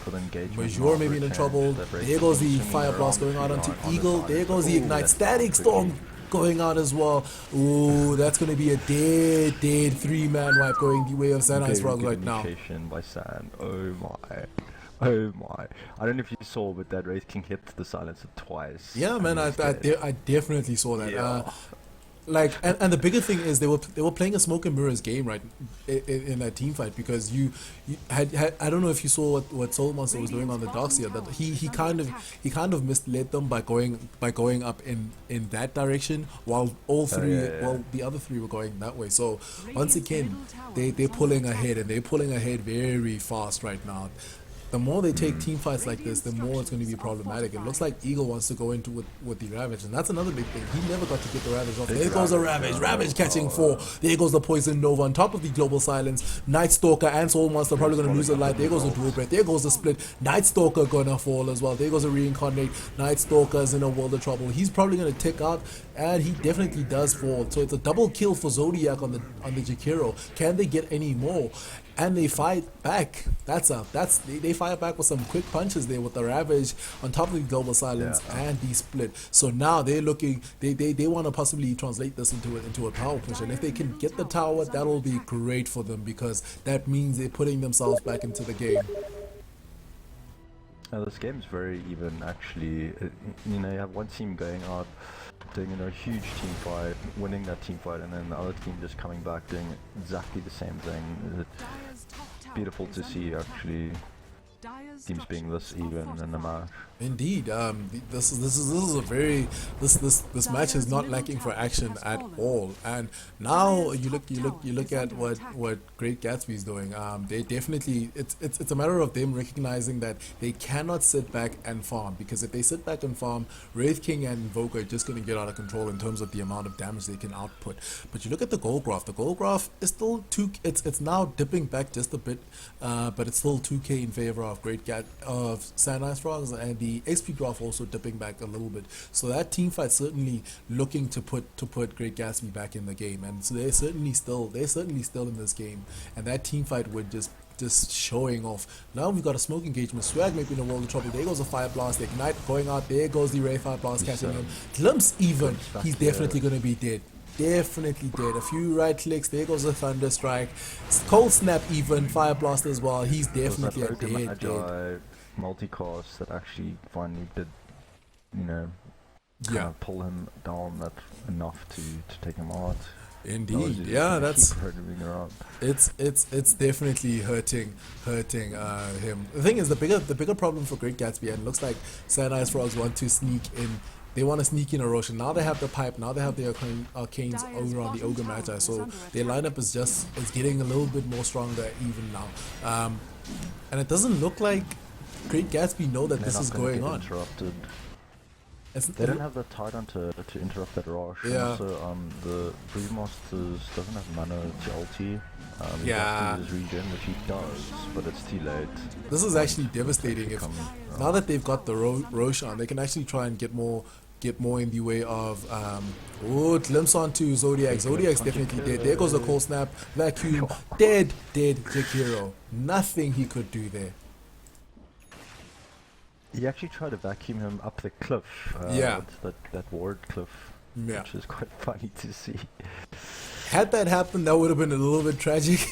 Major maybe in trouble. There goes the Fire Blast going out onto Eagle. There goes the Ignite. Static Storm going out as well. Ooh, that's going to be a dead 3-man wipe going the way of Icefrogs right now. By San. Oh my. I don't know if you saw, but that Wraith King hit the silencer twice. Yeah, man, I definitely saw that. Yeah. Like, and the bigger thing is they were playing a smoke and mirrors game, right, in that team fight, because you had I don't know if you saw what Soul Monster was doing on the docks here, that he kind of misled them by going up in that direction, while while the other three were going that way. So once again, they're pulling ahead, and they're pulling ahead very fast right now. The more they take team fights like this, the more it's going to be problematic. It looks like Eagle wants to go into with the Ravage, and that's another big thing. He never got to get the Ravage off. There goes the Ravage. Ravage catching 4. There goes the Poison Nova on top of the Global Silence. Night Stalker and Soul Monster probably going to lose a life. There goes the Dual Breath. There goes the Split. Night Stalker going to fall as well. There goes a Reincarnate. Night Stalker's in a world of trouble. He's probably going to tick out, and he definitely does fall. So it's a double kill for Zodiac on the Jakiro. Can they get any more? And they fight back. They fight back with some quick punches there with the Ravage on top of the Global Silence and the Split. So now they're looking. They want to possibly translate this into a tower push, and if they can get the tower, that'll be great for them, because that means they're putting themselves back into the game. This game's very even, actually. You have one team going out, doing a huge team fight, winning that team fight, and then the other team just coming back doing exactly the same thing. It's beautiful to see, actually, teams being this even in the match. Indeed, this is a very this match is not lacking for action at all. And now you look at what Great Gatsby is doing. They definitely it's a matter of them recognizing that they cannot sit back and farm, because if they sit back and farm, Wraith King and Invoker are just going to get out of control in terms of the amount of damage they can output. But you look at the gold graph. The gold graph is still it's now dipping back just a bit, but it's still 2k in favor of Sand Icefrogs, and the XP graph also dipping back a little bit. So that team fight certainly looking to put Great Gatsby back in the game, and so they're certainly still in this game. And that team fight would just showing off. Now we've got a smoke engagement. Swag may be in a world of trouble. There goes a fire blast. The Ignite going out. There goes the Ray Fire Blast catching him. Glimpse even. He's definitely going to be dead. Definitely dead. A few right clicks. There goes a Thunder Strike. Cold Snap even. Fire Blast as well. He's definitely a dead. Multicast that actually finally did, pull him down enough to take him out. Indeed, yeah, that's it's definitely hurting him. The thing is, the bigger problem for Great Gatsby, and it looks like Sand Icefrogs want to sneak in. They want to sneak in a Rosh, and now they have the pipe. Now they have the arcanes over on the Ogre Magi. So their lineup is getting a little bit more stronger even now. And it doesn't look like Great Gatsby know that this is going on. Interrupted. They don't have the Titan to interrupt that rush. Yeah. Also, the Brewmasters doesn't have mana to ulti. Yeah. His regen, which he does, but it's too late. This is actually devastating. If now that they've got the Rosh on, they can actually try and get more in the way of glimpse onto Zodiac. Zodiac's definitely dead. There goes the Cold Snap. Vacuum. Dead Jakiro. Nothing he could do there. He actually tried to vacuum him up the cliff. That ward cliff. Yeah. Which is quite funny to see. Had that happened, that would have been a little bit tragic.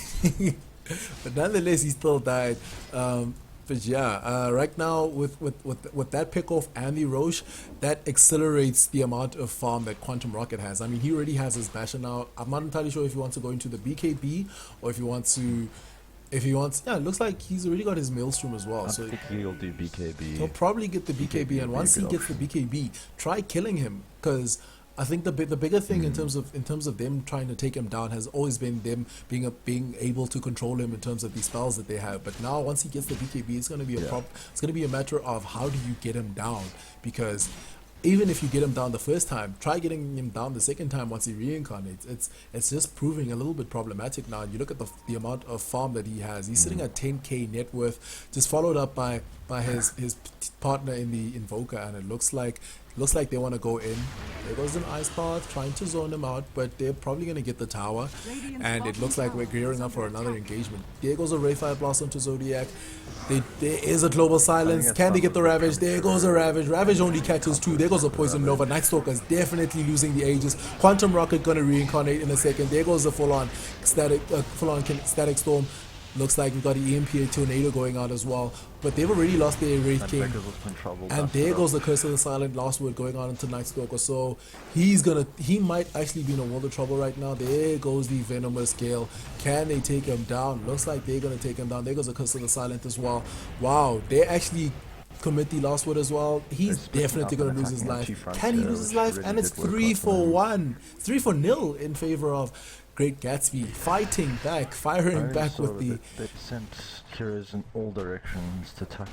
But nonetheless, he still died. But yeah, right now with that pick-off and the Roche, that accelerates the amount of farm that Quantum Rocket has. I mean, he already has his Basher now. I'm not entirely sure if he wants to go into the BKB or if he wants, yeah, it looks like he's already got his Maelstrom as well. I think he'll do BKB. He'll probably get the BKB, and once he gets the BKB, try killing him, because I think the bigger thing in terms of them trying to take him down has always been them being able to control him in terms of the spells that they have. But now once he gets the BKB, it's going to be it's going to be a matter of how do you get him down, because even if you get him down the first time, try getting him down the second time once he reincarnates. It's just proving a little bit problematic now. You look at the amount of farm that he has. He's sitting at 10k net worth, just followed up by his partner in the Invoker, and it looks like they want to go in. There goes an Ice Path trying to zone him out, but they're probably going to get the tower, and it looks like we're gearing up for another engagement. There goes a Ray Fire Blossom to Zodiac. There is a Global Silence. Can they get the Ravage? There goes a Ravage. Ravage only catches 2. There goes a Poison Nova. Night Stalker's definitely losing the Aegis. Quantum Rocket gonna reincarnate in a second. There goes a full-on static Storm. Looks like we've got the EMP Tornado going out as well. But they've already lost their Wraith And King. Vegas was in trouble. And there goes the Curse of the Silent Last Word going on into Night Stalker. So he might actually be in a world of trouble right now. There goes the Venomous Gale. Can they take him down? Looks like they're going to take him down. There goes the Curse of the Silent as well. Wow, they actually commit the last word as well. He's definitely going to lose his life. Can he lose his life? And it's 3-1. 3-0 in favor of Great Gatsby. Fighting back, firing back with the... They sent heroes in all directions to attack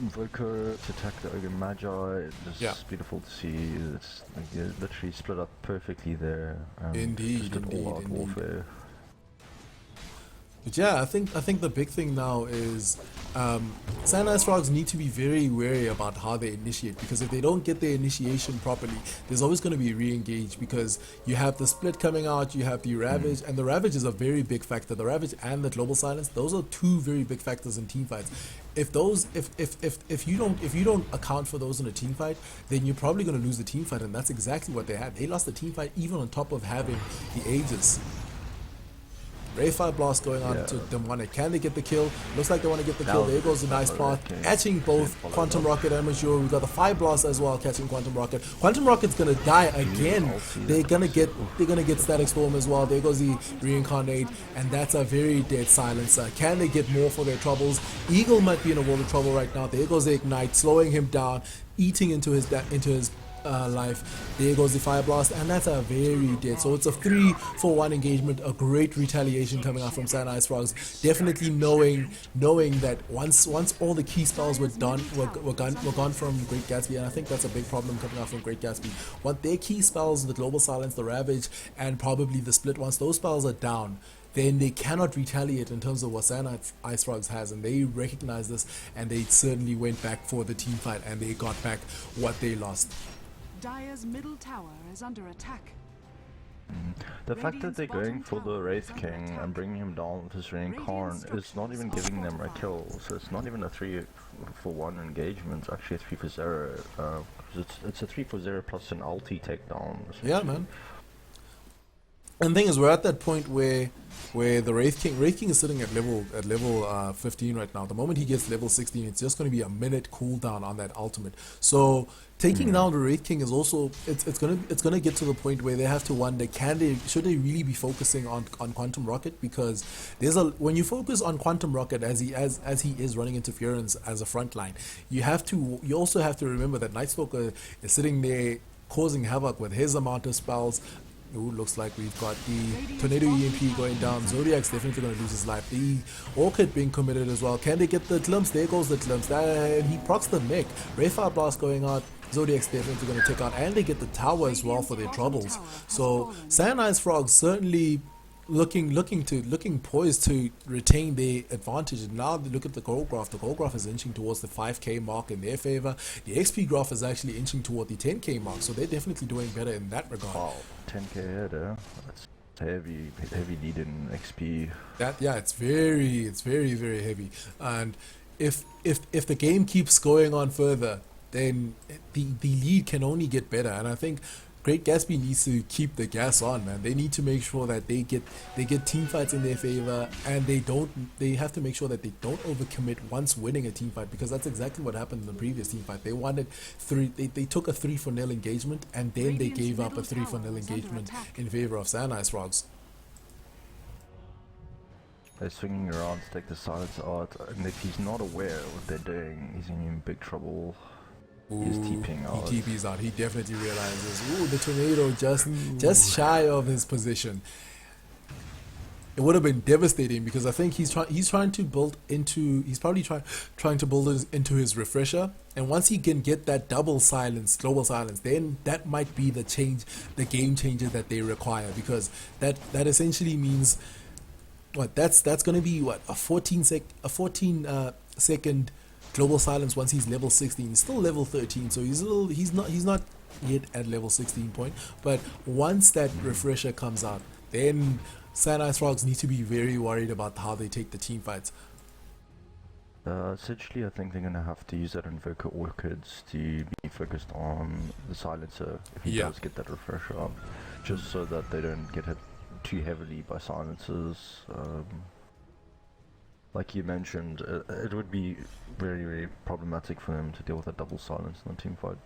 Invoker, to attack the Ogre Magi. It's just beautiful to see. It's like they literally split up perfectly there. Indeed, just an all-out warfare. But yeah, I think the big thing now is Icefrogs need to be very wary about how they initiate, because if they don't get their initiation properly, there's always going to be re-engage, because you have the split coming out, you have the Ravage, and the Ravage is a very big factor. The Ravage and the Global Silence, those are two very big factors in team fights. If you don't account for those in a team fight, then you're probably going to lose the team fight, and that's exactly what they had. They lost the team fight even on top of having the Aegis. Ray Fire Blast going on to Demonic. Can they get the kill? Looks like they want to get the kill. There goes the nice path. Catching both Quantum Rocket and Major. We've got the Fire Blast as well, catching Quantum Rocket. Quantum Rocket's gonna die again. They're gonna get Static Storm as well. There goes the Reincarnate, and that's a very dead Silencer. Can they get more for their troubles? Eagle might be in a world of trouble right now. There goes the Ignite, slowing him down, eating into his life. There goes the Fire Blast, and that's a very dead. So it's a 3-for-1 engagement, a great retaliation coming out from Icefrogs. Definitely knowing that once all the key spells were gone from Great Gatsby, and I think that's a big problem coming out from Great Gatsby. Once their key spells, the Global Silence, the Ravage, and probably the Split, once those spells are down, then they cannot retaliate in terms of what Icefrogs has, and they recognize this, and they certainly went back for the team fight, and they got back what they lost. Dire's middle tower is under attack. The fact that they're going for the Wraith King and bringing him down with his Reincarn is not even giving them a kill, so it's not even a 3-for-1 engagement, it's actually a 3-for-0. It's a 3-for-0 plus an ulti takedown. Yeah, man. And the thing is, we're at that point where the Wraith King is sitting at level 15 right now. The moment he gets level 16, it's just going to be a minute cooldown on that ultimate. So taking down the Wraith King is also it's gonna get to the point where they have to wonder, should they really be focusing on Quantum Rocket? Because when you focus on Quantum Rocket as he is running interference as a front line, you also have to remember that Night Stalker is sitting there causing havoc with his amount of spells. Ooh, looks like we've got the Tornado EMP going down. Zodiac's definitely going to lose his life. The Orchid being committed as well. Can they get the glimpse? There goes the glimpse. And he procs the mech. Rayfire Blast going out. Zodiac's definitely going to take out. And they get the tower as well for their troubles. So Icefrogs certainly looking poised to retain their advantage. And now they look at the goal graph. The goal graph is inching towards the 5k mark in their favor. The XP graph is actually inching toward the 10k mark, so they're definitely doing better in that regard. Wow, 10k header. That's heavy lead in XP. It's very heavy. And if the game keeps going on further, then the lead can only get better. And I think Great Gatsby needs to keep the gas on, man. They need to make sure that they get team fights in their favor, and they have to make sure that they don't overcommit once winning a team fight, because that's exactly what happened in the previous team fight. They took a 3-for-0 engagement, and then they gave up a 3-for-0 engagement in favor of Icefrogs. They're swinging around to take the silence out, and if he's not aware of what they're doing, he's in big trouble. He's TPing out. He TPs out. He definitely realizes. Ooh, the tornado just shy of his position. It would have been devastating, because I think he's trying to build into. He's probably trying to build into his refresher. And once he can get that double silence, global silence, then that might be the game changer that they require, because that essentially means what? That's going to be what, a 14 second global silence once he's level 16. He's still level 13, so he's not yet at level 16 point. But once that refresher comes out, then Icefrogs need to be very worried about how they take the team fights. Essentially, I think they're gonna have to use that Invoker Orchids to be focused on the silencer if he does get that refresher up, just so that they don't get hit too heavily by silencers. like you mentioned, it would be very, very problematic for them to deal with a double silence in a team fight.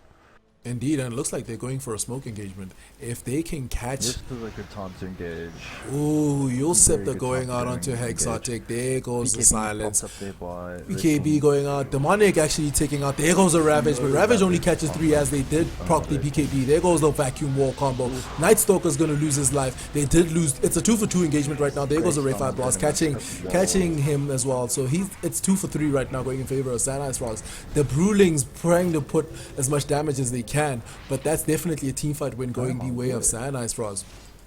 Indeed, and it looks like they're going for a smoke engagement. If they can catch... This is a good time to engage. Ooh, Yule Scepter good going time out to onto engage. Hexotic. There goes the BKB silence. popped up there by BKB going out. Demonic actually taking out. There goes a Ravage, but Ravage only catches 3 as they did proc the BKB. There goes the Vacuum Wall combo. Night Stalker's going to lose his life. They did lose. It's a 2 for 2 engagement right now. There goes the Ray 5 Blast, catching him as well. So it's 2 for 3 right now, going in favor of Icefrogs. The Brewlings trying to put as much damage as they can, but that's definitely a team fight win going the way of Icefrogs.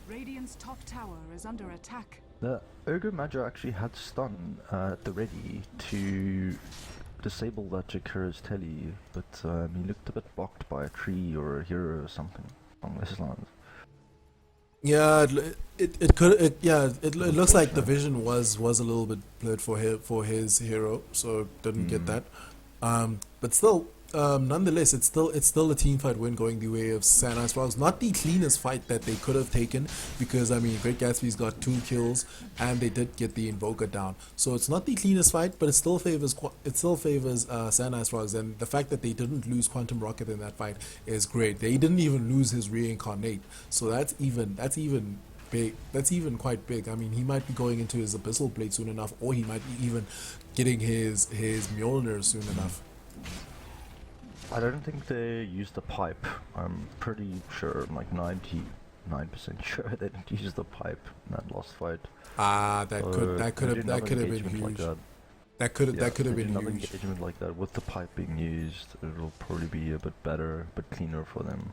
Radiant's top tower is under attack. The Ergo Magi actually had stun at the ready to disable that Jakira's telly, but he looked a bit blocked by a tree or a hero or something along those lines. Yeah, it looks like the vision was a little bit blurred for his hero, so didn't get that. But still, nonetheless, it's still a team fight win going the way of Icefrogs. Not the cleanest fight that they could have taken, because I mean, Great Gatsby's got 2 kills and they did get the Invoker down. So it's not the cleanest fight, but it still favors Icefrogs, and the fact that they didn't lose Quantum Rocket in that fight is great. They didn't even lose his Reincarnate, so that's even big. That's even quite big. I mean, he might be going into his Abyssal Blade soon enough, or he might be even getting his Mjolnir soon enough. I don't think they used the pipe. I'm pretty sure, I'm like 99% sure they didn't use the pipe in that last fight. That could have been huge. Like that could have been another huge. engagement like that with the pipe being used. It'll probably be a bit better, but cleaner for them.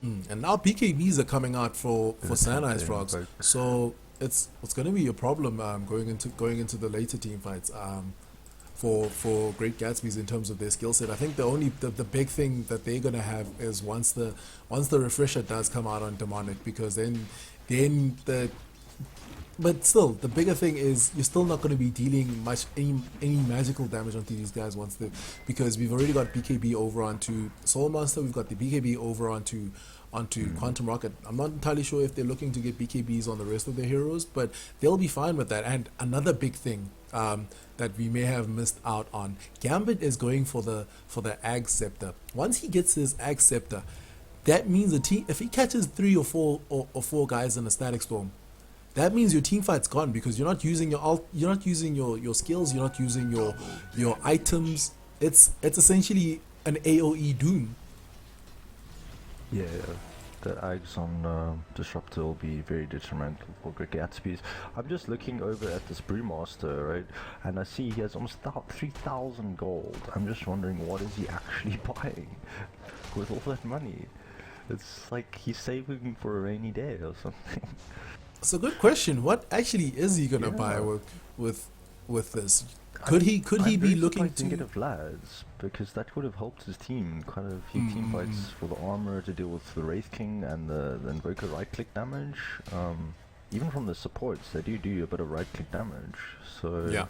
And now BKBs are coming out for Icefrogs, so it's going to be a problem going into the later team fights. For Great Gatsby's in terms of their skill set. I think the big thing that they're gonna have is once the refresher does come out on Demonic, because then but still the bigger thing is you're still not going to be dealing any magical damage onto these guys because we've already got BKB over onto Soul Monster, we've got the BKB over onto Quantum Rocket. I'm not entirely sure if they're looking to get BKBs on the rest of their heroes, but they'll be fine with that. And another big thing that we may have missed out on, Gambit is going for the Ag Scepter. Once he gets his Ag Scepter, that means if he catches 3 or 4 guys in a Static Storm, that means your team fight's gone, because you're not using your skills, you're not using your items. It's essentially an AoE Doom. Yeah, the Ags on Disruptor will be very detrimental for Great Gatsby's. I'm just looking over at this Brewmaster, right, and I see he has almost 3,000 gold. I'm just wondering, what is he actually buying with all that money? It's like he's saving for a rainy day or something. It's a good question. What actually is he gonna buy with this? Could he be looking to get a Vlads, because that would have helped his team quite a few team fights for the armor to deal with the Wraith King and the Invoker right click damage. Even from the supports, they do a bit of right click damage. So yeah,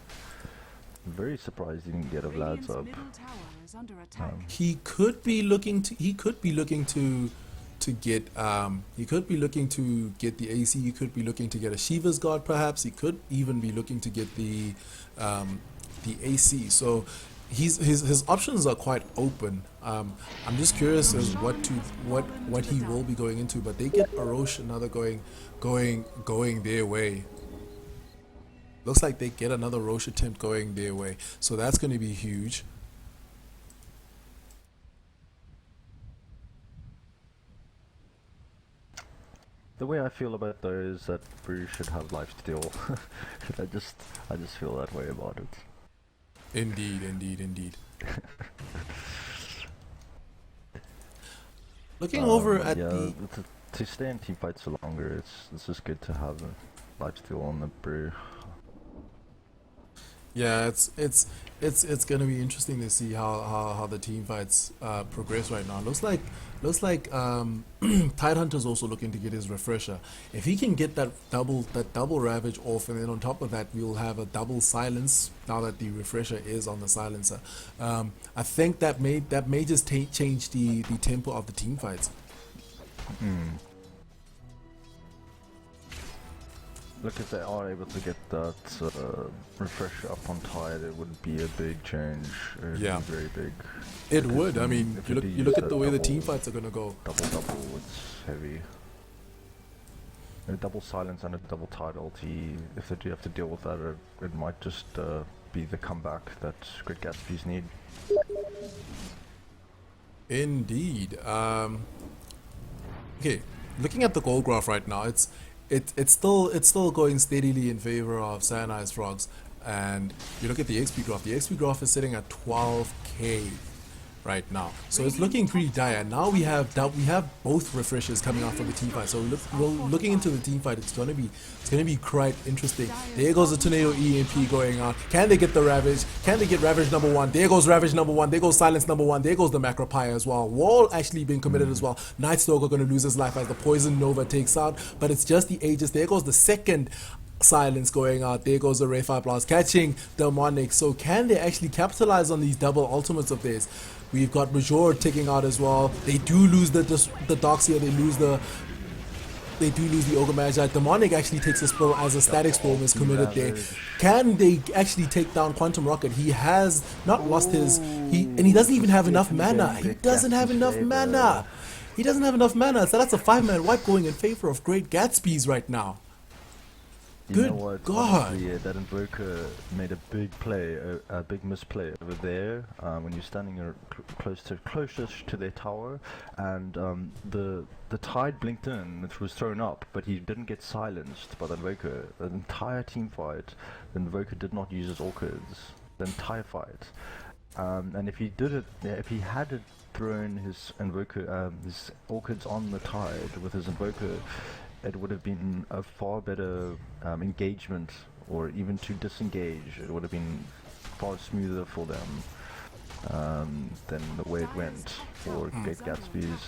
I'm very surprised he didn't get a Vlads up. He could be looking to get the AC. He could be looking to get a Shiva's Guard, perhaps. He could even be looking to get the AC. So his options are quite open. I'm just curious as what he will be going into, but they get Arosh another going their way. Looks like they get another Roche attempt going their way, so that's going to be huge. The way I feel about those is that Brew should have lifesteal. I just feel that way about it. Indeed. Looking over at to stay in team fights for longer, it's just good to have a lifesteal on the Brew. Yeah, it's gonna be interesting to see how the team fights progress right now. Looks like Tidehunter's also looking to get his refresher. If he can get that double ravage off, and then on top of that we'll have a double silence now that the refresher is on the silencer. I think that may just change the tempo of the team fights. look, if they are able to get that refresh up on tide, it would be a big change. It would Yeah. be very big. It Because, would. I mean, if you they look do you look use at the way the team double- fights are gonna go. Double, it's heavy. A double silence and a double tide ulti, if they do have to deal with that, it might just be the comeback that Great Gatsbies need. Indeed. Okay, looking at the goal graph right now, it's still going steadily in favor of Sand Icefrogs. And you look at the XP graph. The XP graph is sitting at 12k right now, so it's looking pretty dire. Now we have both refreshers coming out from the team fight. So looking into the team fight, it's gonna be quite interesting. There goes the Tornado EMP going out. Can they get the Ravage? Can they get Ravage number 1? There goes Ravage number 1. There goes Silence number 1. There goes the Macropire as well. Wall actually being committed as well. Nightstalker going to lose his life as the Poison Nova takes out, but it's just the Aegis. There goes the second Silence going out. There goes the Ray 5 Blast catching Demonic. So can they actually capitalize on these double ultimates of theirs? We've got Major taking out as well. They do lose the Doxia. They do lose the Ogre Magi. Demonic actually takes a spill as a Static Storm is committed there. Can they actually take down Quantum Rocket? He has not lost his... and he doesn't even have enough mana. He doesn't have enough mana. He doesn't have enough mana. So that's a 5-man wipe going in favor of Great Gatsbies right now. You know Good what? God. Honestly, that Invoker made a big play, a big misplay over there when you're standing closest to their tower, and the tide blinked in, it was thrown up, but he didn't get silenced by the Invoker. The entire team fight, the Invoker did not use his orchids. The entire fight, and if he did it, if he had thrown his Invoker, his orchids on the tide with his Invoker, it would have been a far better engagement, or even to disengage. It would have been far smoother for them than the way it went for Great Gatsbies.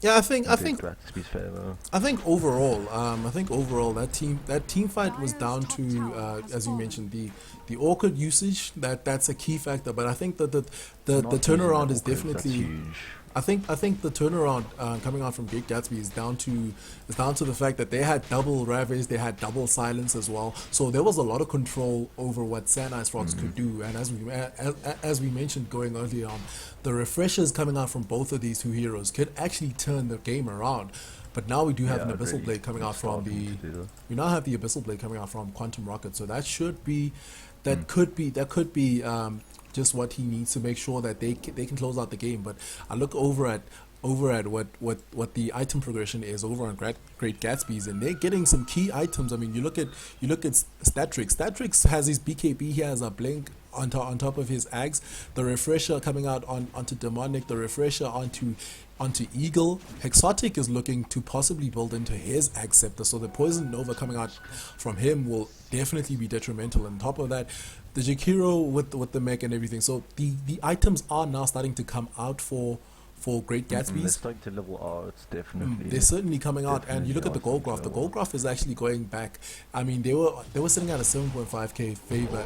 Yeah, I think Gatsby's favor. I think overall that team fight was down to as you mentioned, the orchid usage. That's a key factor. But I think that the turnaround is definitely huge. I think the turnaround coming out from Great Gatsby is down to the fact that they had double Ravage, they had double Silence as well. So there was a lot of control over what Sand Icefrogs could do. And as we mentioned going earlier on, the refreshers coming out from both of these two heroes could actually turn the game around. But now we do have an Abyssal Blade coming out from we now have the Abyssal Blade coming out from Quantum Rocket. So that could be just what he needs to make sure that they can close out the game. But I look over at what the item progression is over on Great Gatsby's, and they're getting some key items. I mean, you look at Statrix. Statrix has his BKB. He has a blink on top of his Ags. The refresher coming out onto Demonic. The refresher onto Eagle. Hexotic is looking to possibly build into his Ag Scepter, so the Poison Nova coming out from him will definitely be detrimental. On top of that, the Jakiro with the mech and everything. So the items are now starting to come out for Great Gatsby's. They're starting to level out, definitely. They're certainly coming out, and you look at the gold graph. The gold graph is actually going back. I mean, they were sitting at a 7.5k favor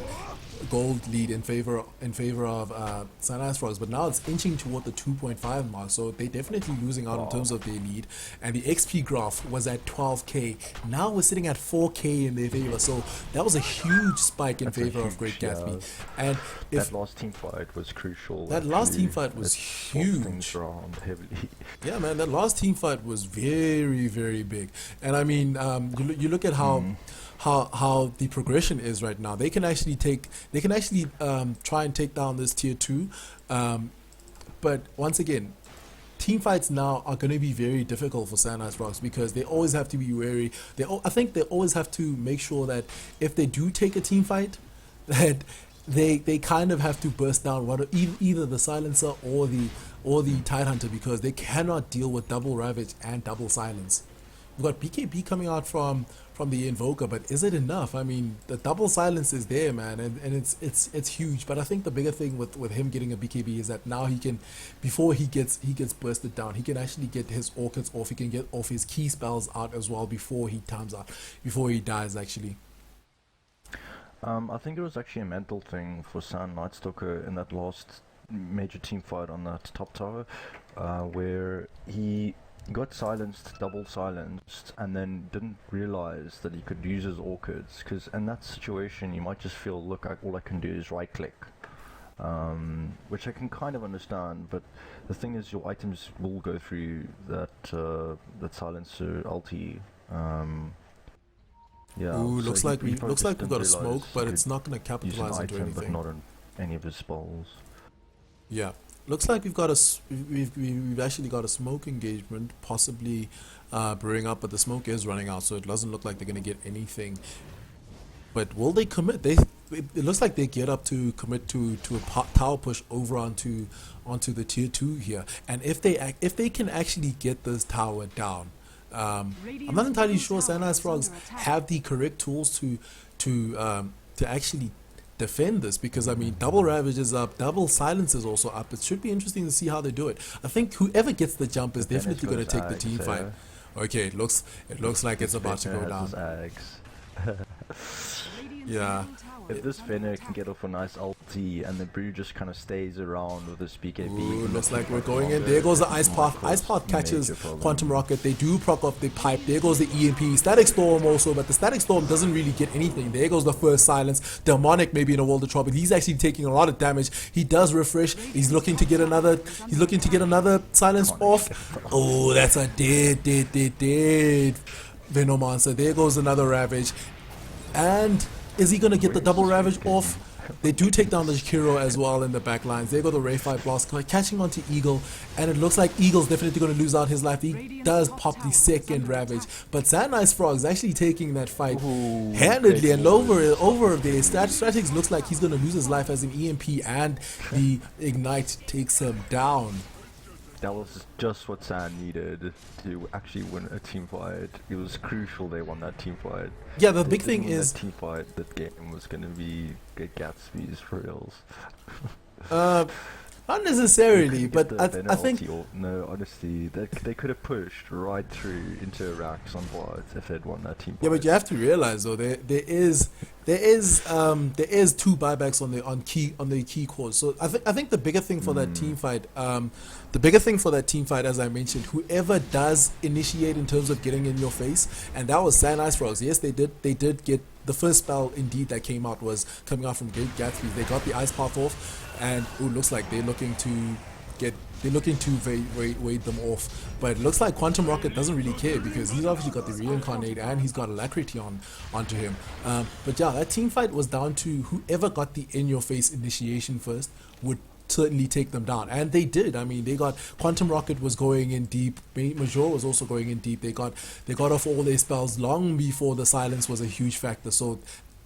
gold lead in favor of Sand Icefrogs, but now it's inching toward the 2.5 mark. So they're definitely losing out in terms of their lead. And the XP graph was at 12k. Now we're sitting at 4k in their favor. So that was a huge spike in favor of Great Gatsby. And that last team fight was crucial. That last team fight was huge. Around heavily. Yeah, man, that last team fight was very, very big. And I mean, you look at how the progression is right now. They can actually try and take down this tier 2. But once again, team fights now are going to be very difficult for Sand Icefrogs because they always have to be wary. I think they always have to make sure that if they do take a team fight, that they kind of have to burst down either the Silencer or the Tidehunter, because they cannot deal with double Ravage and double Silence. We've got BKB coming out from the Invoker, but is it enough? I mean, the double Silence is there, man, and it's huge. But I think the bigger thing with him getting a BKB is that now he can, before he gets bursted down, he can actually get his Orchids off. He can get off his key spells out as well before he times out, before he dies actually. I think it was actually a mental thing for Sand Nightstalker in that last major team fight on that top tower, where he got silenced, double silenced, and then didn't realize that he could use his orchids. Because in that situation, you might just feel, look, all I can do is right click, which I can kind of understand. But the thing is, your items will go through that silencer ulti. Yeah. Ooh, so looks he, like he we probably looks just like we've didn't got a realize smoke, he but could it's not gonna use an capitalize into item, but anything. not on any of his spells. Yeah, looks like we've got we've actually got a smoke engagement, possibly brewing up, but the smoke is running out, so it doesn't look like they're gonna get anything. But will they commit? It looks like they get up to commit to a tower push over onto the tier 2 here, and if they can actually get this tower down. I'm not entirely sure Icefrogs have the correct tools to actually defend this, because I mean double ravage is up, double silence is also up. It should be interesting to see how they do it. I think whoever gets the jump is definitely going to take the team fight. Okay, it looks like it's about to go down. Yeah. If this Fenner can get off a nice ulti and the Brew just kind of stays around with his BKB. Ooh, looks like we're going in. There goes the Ice Path. Ice Path catches Quantum Rocket. They do proc off the pipe. There goes the EMP. Static Storm also, but the Static Storm doesn't really get anything. There goes the first silence. Demonic maybe in a world of trouble. He's actually taking a lot of damage. He does refresh. He's looking to get another silence off. Oh, that's a dead Venomancer. There goes another Ravage. And is he going to get the double Ravage off? They do take down the Kiro as well in the back lines. They go the Ray 5 Blast, catching onto Eagle, and it looks like Eagle's definitely going to lose out his life. He does pop the second Ravage, but Icefrogs is actually taking that fight handedly, and over the Strategies looks like he's going to lose his life as an EMP, and the Ignite takes him down. That was just what San needed to actually win a team fight. It was crucial they won that team fight. Yeah, the big thing is that team fight. That game was gonna be Gatsbies for reals. Not necessarily, but I think no, honestly, they could have pushed right through into Iraq's on board if they'd won that team fight. Yeah, but you have to realize though there is two buybacks on the key cores. So I think the bigger thing for that team fight, as I mentioned, whoever does initiate in terms of getting in your face, and that was Icefrogs. Yes, they did get the first spell indeed that came out was coming out from Gatsbies. They got the Ice Path off, and it looks like they're looking to wade them off. But it looks like Quantum Rocket doesn't really care, because he's obviously got the Reincarnate and he's got Alacrity onto him. But yeah, that team fight was down to whoever got the in-your-face initiation first would certainly take them down, and they did. I mean, they got Quantum Rocket was going in deep. Major was also going in deep. They got off all their spells long before the silence was a huge factor. So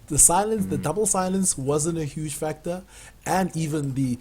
the silence, the double silence wasn't a huge factor, and even the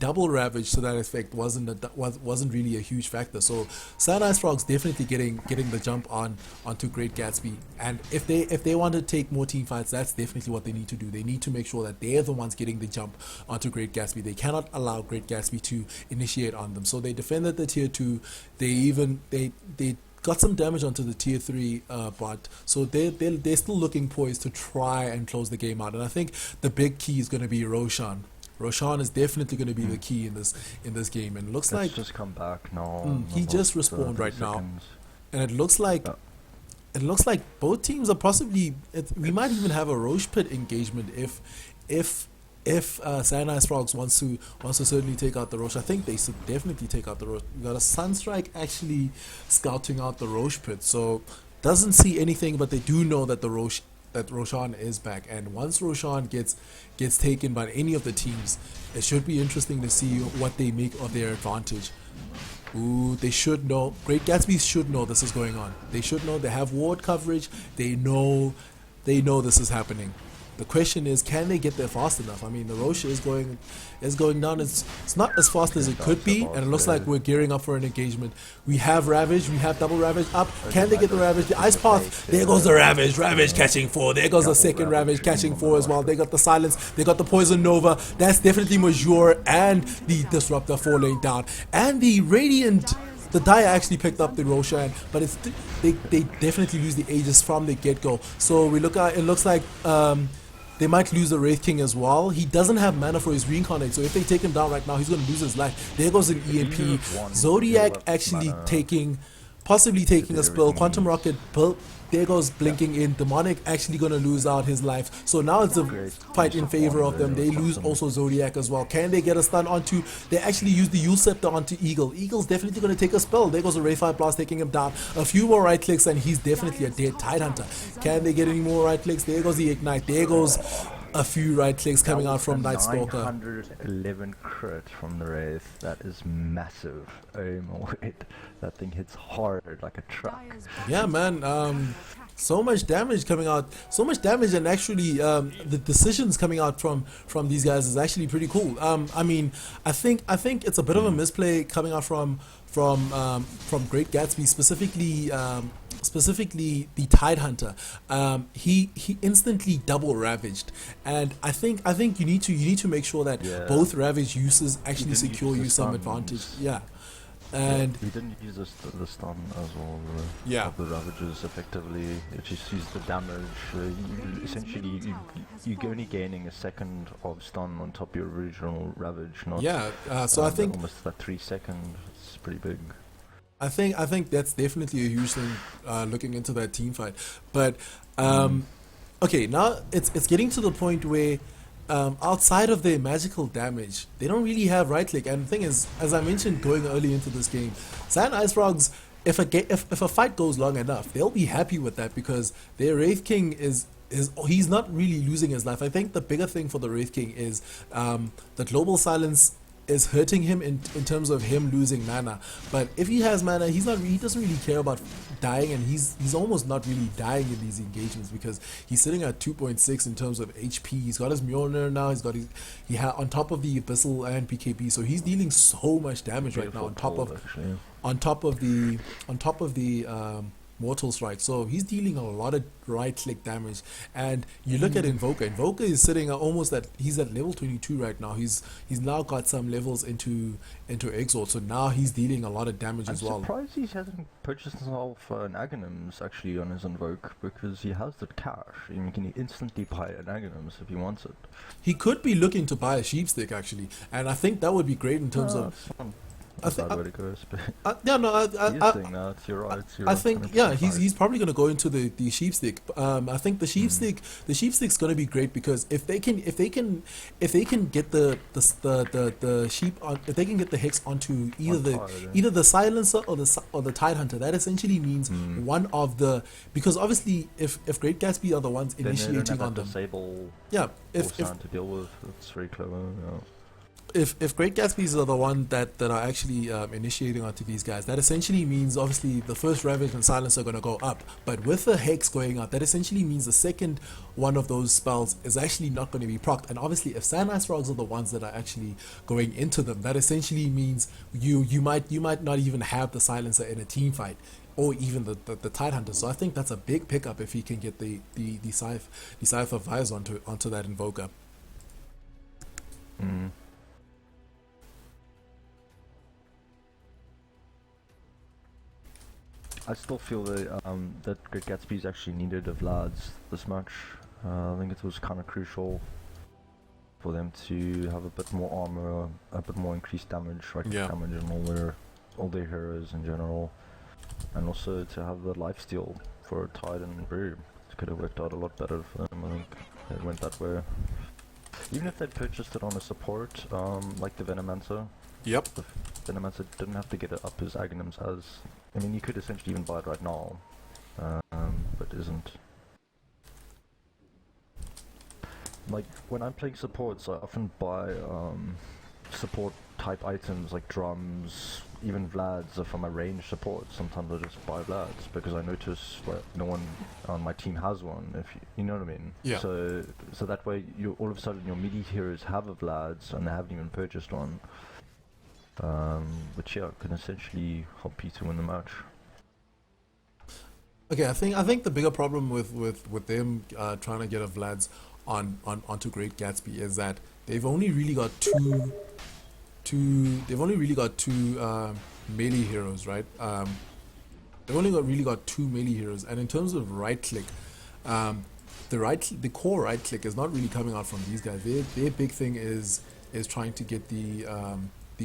double ravage to that effect wasn't really a huge factor. So Icefrogs definitely getting the jump onto Great Gatsby, and if they want to take more team fights, that's definitely what they need to do. They need to make sure that they're the ones getting the jump onto Great Gatsby. They cannot allow Great Gatsby to initiate on them. So they defended the tier 2. They got some damage onto the tier 3 bot, so they're still looking poised to try and close the game out. And I think the big key is going to be Roshan. Roshan is definitely going to be the key in this game, and it looks like just come back now. He just respawned right now, and it looks like both teams are possibly. We might even have a Roche Pit engagement if Icefrogs wants to certainly take out the Roche. I think they should definitely take out the Roche. We got a Sunstrike actually scouting out the Roche Pit, so doesn't see anything, but they do know that Roshan is back, and once Roshan gets taken by any of the teams, it should be interesting to see what they make of their advantage. Ooh, they should know. Great Gatsby should know this is going on. They should know. They have ward coverage. They know this is happening. The question is, can they get there fast enough? I mean, the Roche is going down. It's not as fast as it could be, and it looks like we're gearing up for an engagement. We have Ravage, we have double Ravage up. Can they get the Ravage? The Ice Path. There goes the Ravage. Ravage catching 4. There goes the second Ravage catching 4 as well. They got the Silence. They got the Poison Nova. That's definitely Major, and the Disruptor falling down, and the Radiant. The Dire actually picked up the Roshan, but they definitely lose the Aegis from the get-go. So we look at it. Looks like they might lose the Wraith King as well. He doesn't have mana for his Reincarnate, so if they take him down right now, he's going to lose his life. There goes an EMP. Zodiac actually taking possibly taking did a spill. everything Quantum he needs. Rocket, there goes blinking in. Demonic actually gonna lose out his life. So now it's a Great fight in use of favor of one them. there, They lose Quantum. also Zodiac as well. Can they get a stun onto? They actually use the Yule Scepter onto Eagle. Eagle's definitely gonna take a spell. There goes a Ray 5 Blast taking him down. A few more right clicks and he's definitely a dead Tidehunter. Can they get any more right clicks? There goes the Ignite. There goes a few right clicks coming out from Night Stalker. 911 crit from the Wraith. That is massive. Oh my word. That thing hits hard like a truck. Yeah, man. So much damage coming out. So much damage, and actually, the decisions coming out from these guys is actually pretty cool. I mean, I think it's a bit of a misplay coming out from Great Gatsby, specifically the Tidehunter. He instantly double ravaged, and I think you need to make sure that Yeah. both ravage uses actually didn't secure use the you some stuns. advantage. Yeah. And He didn't use the stun as well. Yeah. Of the ravages effectively. It just used the damage. Essentially, you're only gaining a second of stun on top of your original ravage. Not yeah, so I think almost that 3 second. It's pretty big. I think that's definitely a huge thing looking into that team fight. But okay, now it's getting to the point where outside of their magical damage, they don't really have right click. And the thing is, as I mentioned going early into this game, Sand Icefrogs, if a fight goes long enough, they'll be happy with that because their Wraith King is he's not really losing his life. I think the bigger thing for the Wraith King is the global silence is hurting him in terms of him losing mana. But if he has mana, he doesn't really care about dying, and he's almost not really dying in these engagements because he's sitting at 2.6 in terms of HP. He's got his Mjolnir now. On top of the Abyssal and PKB, so he's dealing so much damage right now on top of the Mortal Strike. So he's dealing a lot of right click damage. And you look at Invoker. Invoker is sitting he's at level 22 right now. He's now got some levels into Exalt. So now he's dealing a lot of damage as well. I'm surprised he hasn't purchased himself an Aghanims actually on his Invoke because he has the cash. I mean, he can instantly buy an Aghanims if he wants it. He could be looking to buy a Sheepstick actually, and I think that would be great in terms of. That's not where it goes. Yeah, no, You're right. I think he's probably going to go into the sheepstick. I think the sheepstick's going to be great because if they can get the sheep on, if they can get the hex onto either the silencer or the Tidehunter, that essentially means one of the, because obviously if Great Gatsby are the ones initiating on them, if to deal with, it's very clever. Yeah. If Great Gatsby's are the one that are actually initiating onto these guys, that essentially means obviously the first Ravage and Silence are going to go up. But with the Hex going out, that essentially means the second one of those spells is actually not going to be procced. And obviously if Sand Icefrogs are the ones that are actually going into them, that essentially means you might not even have the Silencer in a team fight, or even the Tidehunter. So I think that's a big pickup if he can get the Scythe of Vires onto that Invoker. I still feel that Great Gatsby's actually needed of Lads this much. I think it was kind of crucial for them to have a bit more armor, a bit more increased damage, damage on all their heroes in general, and also to have the lifesteal for Tide and Brew. It could have worked out a lot better for them. I think it went that way. Even if they'd purchased it on a support, like the Venomancer. Yep. The Venomancer didn't have to get it up as Aghanims as. I mean, you could essentially even buy it right now, but isn't. Like, when I'm playing supports, I often buy support type items like drums, even Vlads are for my range support. Sometimes I just buy Vlads because I notice like no one on my team has one, if you know what I mean. Yeah. So that way you all of a sudden your melee heroes have a Vlads and they haven't even purchased one. Which can essentially help you to win the match. Okay, I think the bigger problem with them trying to get a Vlad's onto Great Gatsby is that they've only really got two melee heroes, right? They've only really got two melee heroes, and in terms of right click, the core right click is not really coming out from these guys. Their big thing is trying to get the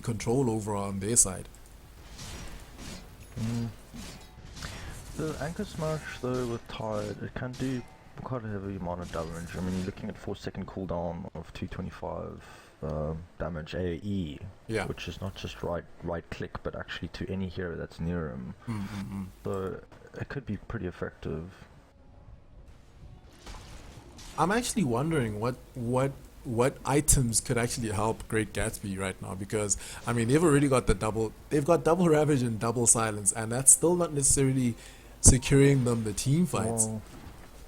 control over on their side. The Anchor Smash, though, with Tide, it can do quite a heavy amount of damage. I mean, you're looking at 4-second cooldown of 225 damage AE, Yeah. which is not just right click, but actually to any hero that's near him. So it could be pretty effective. I'm actually wondering what items could actually help Great Gatsby right now, because I mean they've already got they've got double ravage and double silence, and that's still not necessarily securing them the team fights. Well,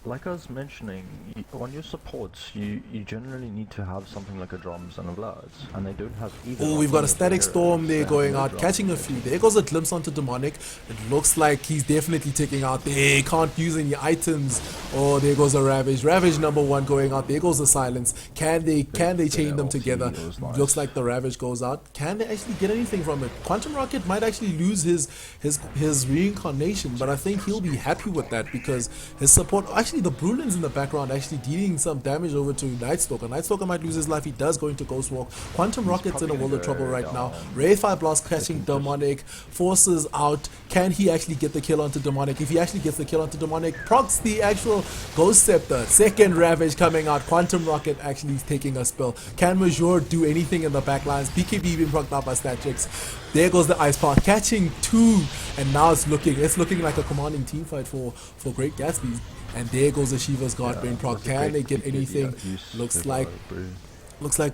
like I was mentioning, on your supports, you generally need to have something like a drums and a Vlads, and they don't have either. Oh, we've got a static storm there going out, catching a few. There goes a glimpse onto Demonic. It looks like he's definitely taking out. They can't use any items. Oh, there goes a Ravage. Ravage number 1 going out. There goes the Silence. Can they chain them together? Nice. Looks like the Ravage goes out. Can they actually get anything from it? Quantum Rocket might actually lose his reincarnation, but I think he'll be happy with that because his support. Actually, the Brulin's in the background actually dealing some damage over to Nightstalker. Nightstalker might lose his life. He does go into Ghost Walk. Quantum Rocket's in a world of trouble right now. Ray Fire Blast catching Demonic. Forces out. Can he actually get the kill onto Demonic? If he actually gets the kill onto Demonic, procs the actual Ghost Scepter. Second Ravage coming out. Quantum Rocket actually taking a spill. Can Major do anything in the backlines? BKB being procced out by Statix. There goes the Ice Path catching 2, and now it's looking like a commanding team fight for Great Gatsby. And there goes the Shiva's God Brain proc. Can they get anything? Looks like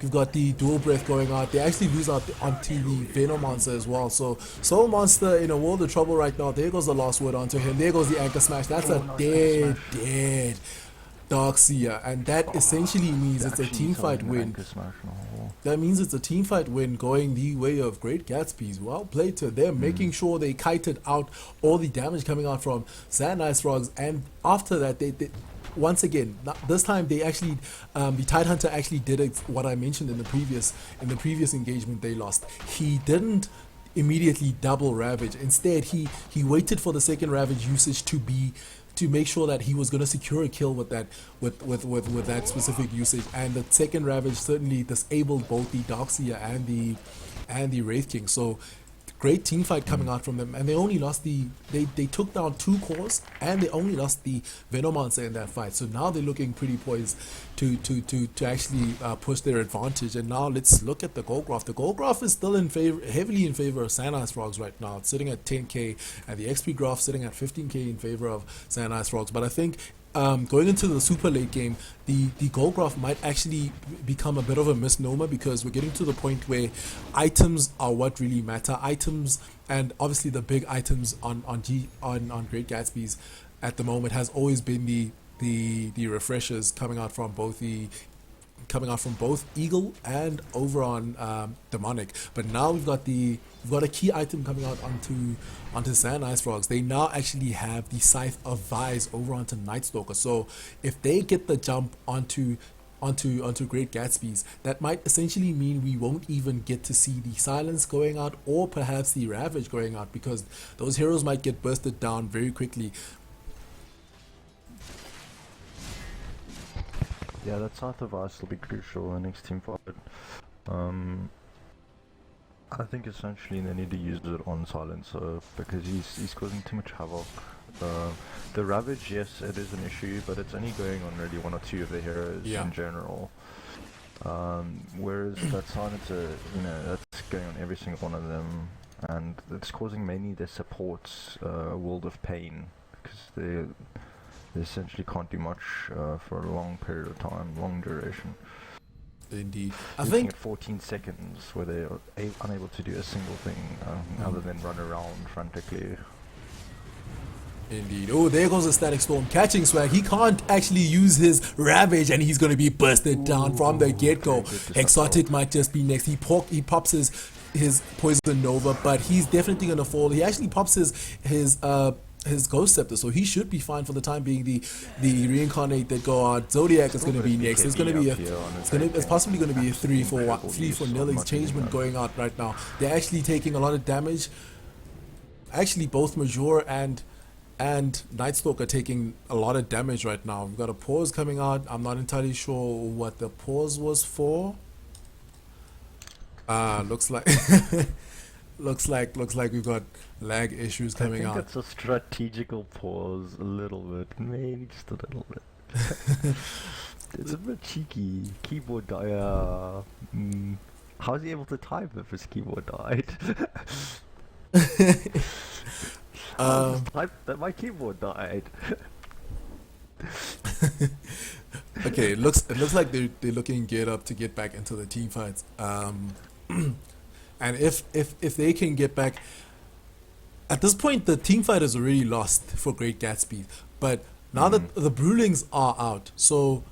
we've got the dual breath going out. They actually lose out onto the Venom Monster as well. So Soul Monster in a world of trouble right now. There goes the last word onto him. There goes the Anchor Smash. That's a dead Darkseer, and that essentially means it's a team fight win. That means it's a team fight win going the way of Great Gatsby's. Well played to them, making sure they kited out all the damage coming out from Sand Icefrogs, and after that they once again, this time they actually the Tidehunter actually did what I mentioned in the previous engagement they lost. He didn't immediately double Ravage. Instead, he waited for the second Ravage usage to make sure that he was going to secure a kill with that specific usage, and the second Ravage certainly disabled both the Darkseer and the Wraith King. So great team fight coming out from them, and they only lost they took down 2 cores, and they only lost the Venomancer in that fight. So now they're looking pretty poised to actually push their advantage. And now let's look at the gold graph. The gold graph is still heavily in favor of Sand Icefrogs right now. It's sitting at 10k, and the XP graph sitting at 15k in favor of Sand Icefrogs. But I think going into the super late game, the gold graph might actually become a bit of a misnomer, because we're getting to the point where items are what really matter. Items, and obviously the big items on Great Gatsby's at the moment has always been the refreshers coming out from both Eagle and over on Demonic. But now we've got a key item coming out onto Sand Icefrogs. They now actually have the Scythe of Vise over onto Nightstalker. So if they get the jump onto Great Gatsby's, that might essentially mean we won't even get to see the Silence going out, or perhaps the Ravage going out, because those heroes might get bursted down very quickly. Yeah, that Scythe of Ice will be crucial in the next team fight. I think essentially they need to use it on Silencer, because he's causing too much havoc. The Ravage, yes, it is an issue, but it's only going on really 1 or 2 of the heroes in general. Whereas that Silencer, that's going on every single one of them, and it's causing mainly their supports world of pain, because they essentially can't do much for a long period of time, long duration. Indeed. I think 14 seconds where they're unable to do a single thing other than run around frantically. Indeed. Oh, there goes a Static Storm catching Swag. He can't actually use his Ravage, and he's going to be bursted down from the get-go. Exotic might just be next. He pops his Poison Nova, but he's definitely going to fall. He actually pops his Ghost Scepter, so he should be fine for the time being. The Reincarnate that go out, Zodiac is going to be next. It's going to be it's possibly going to be a 3 for Nilly's Changement going out right now. They're actually taking a lot of damage. Actually, both Major and Nightstalker taking a lot of damage right now. We've got a pause coming out. I'm not entirely sure what the pause was for. Looks like looks like we've got lag issues I coming think out. it's a strategical pause, a little bit, maybe just a little bit. It's a bit cheeky. Keyboard die. How's he able to type if his keyboard died? I Um, just typed that my keyboard died. okay, it looks like they're looking geared up to get back into the team fights. And if they can get back, at this point the team fight is already lost for Great Gatsby. But now that the Brewlings are out, so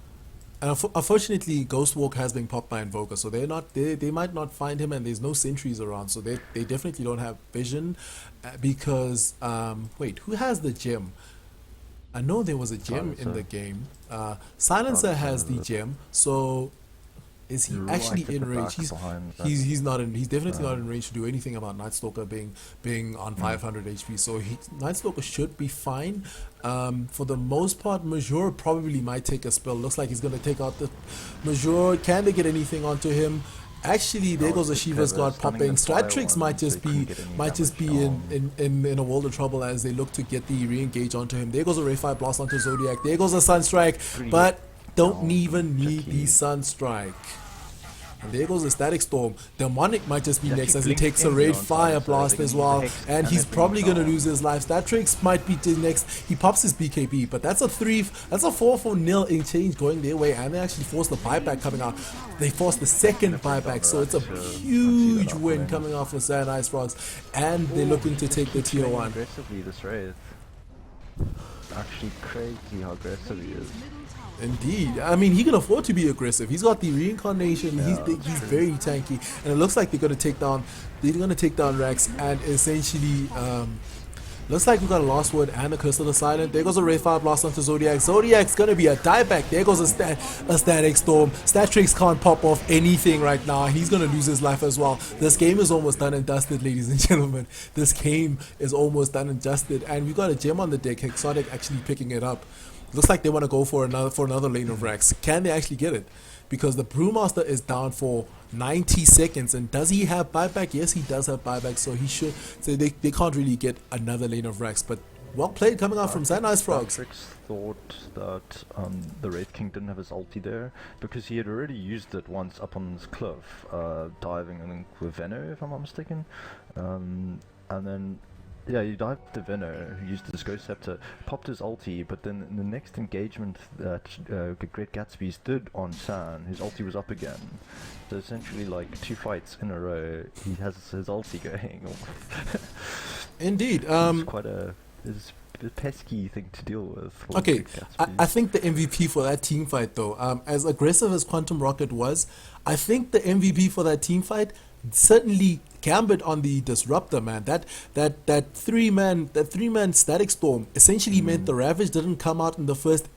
and unfortunately Ghostwalk has been popped by Invoker, so they might not find him, and there's no sentries around, so they definitely don't have vision, because wait, who has the gem? I know there was a gem in the Silencer. game. Silencer has the Silencer. gem, so is he Right actually at in the range? back behind that. He's not in. He's definitely not in range to do anything about Nightstalker being on 500 HP. So Nightstalker should be fine. For the most part, Major probably might take a spell. Looks like he's gonna take out the Major. Can they get anything onto him? Actually, there Oh, goes a it's Shiva's clever, God stunning popping. the fire Stratrix one might so just he couldn't be get any might just be damage in a world of trouble as they look to get the re-engage onto him. There goes a Ray 5 blast onto Zodiac. There goes a Sunstrike, Pretty but don't down, even need tricky. the Sunstrike. And there goes a Static Storm. Demonic might just be He next actually as he blinked takes a Envy Raid on Fire time, so Blast they as can use well. the Hex And and he's they bring probably him going to down. lose his life. Statrix might be the next. He pops his BKB, but that's a 4-4-0 exchange going their way, and they actually force the buyback coming out. They force the second buyback, so it's a huge win coming off for Sad Icefrogs, and they're looking to take the tier Playing 1. aggressively, this Wraith. Actually crazy how aggressive he is. Indeed, I mean he can afford to be aggressive. He's got the reincarnation. He's very tanky, and it looks like they're gonna take down Rax, and essentially looks like we got a last word and a Curse of the Silent. There goes a Ray 5 blast onto Zodiac. Zodiac's gonna be a dieback. There goes a Static Storm. Statrix can't pop off anything right now. He's gonna lose his life as well. This game is almost done and dusted, ladies and gentlemen. This game is almost done and dusted, and we got a gem on the deck. Exotic actually picking it up. Looks like they want to go for another lane of Rax. Can they actually get it? Because the Brewmaster is down for 90 seconds, and does he have buyback? Yes, he does have buyback, so he should. So they can't really get another lane of Rax. But well played coming out from Nice Frogs. Patrick's thought that the Wraith King didn't have his ulti there because he had already used it once up on this cliff, diving I think with Venno, if I'm not mistaken, and then. Yeah, he dived to Venno, used his Ghost Scepter, popped his ulti, but then in the next engagement that Great Gatsby's did on San, his ulti was up again. So essentially, like 2 fights in a row, he has his ulti going. Indeed. It's quite a pesky thing to deal with. For Okay, Great Gatsby. I think the MVP for that team fight, though, as aggressive as Quantum Rocket was, I think the MVP for that team fight certainly Gambit on the Disruptor, man. That three man Static Storm essentially meant the Ravage didn't come out in the first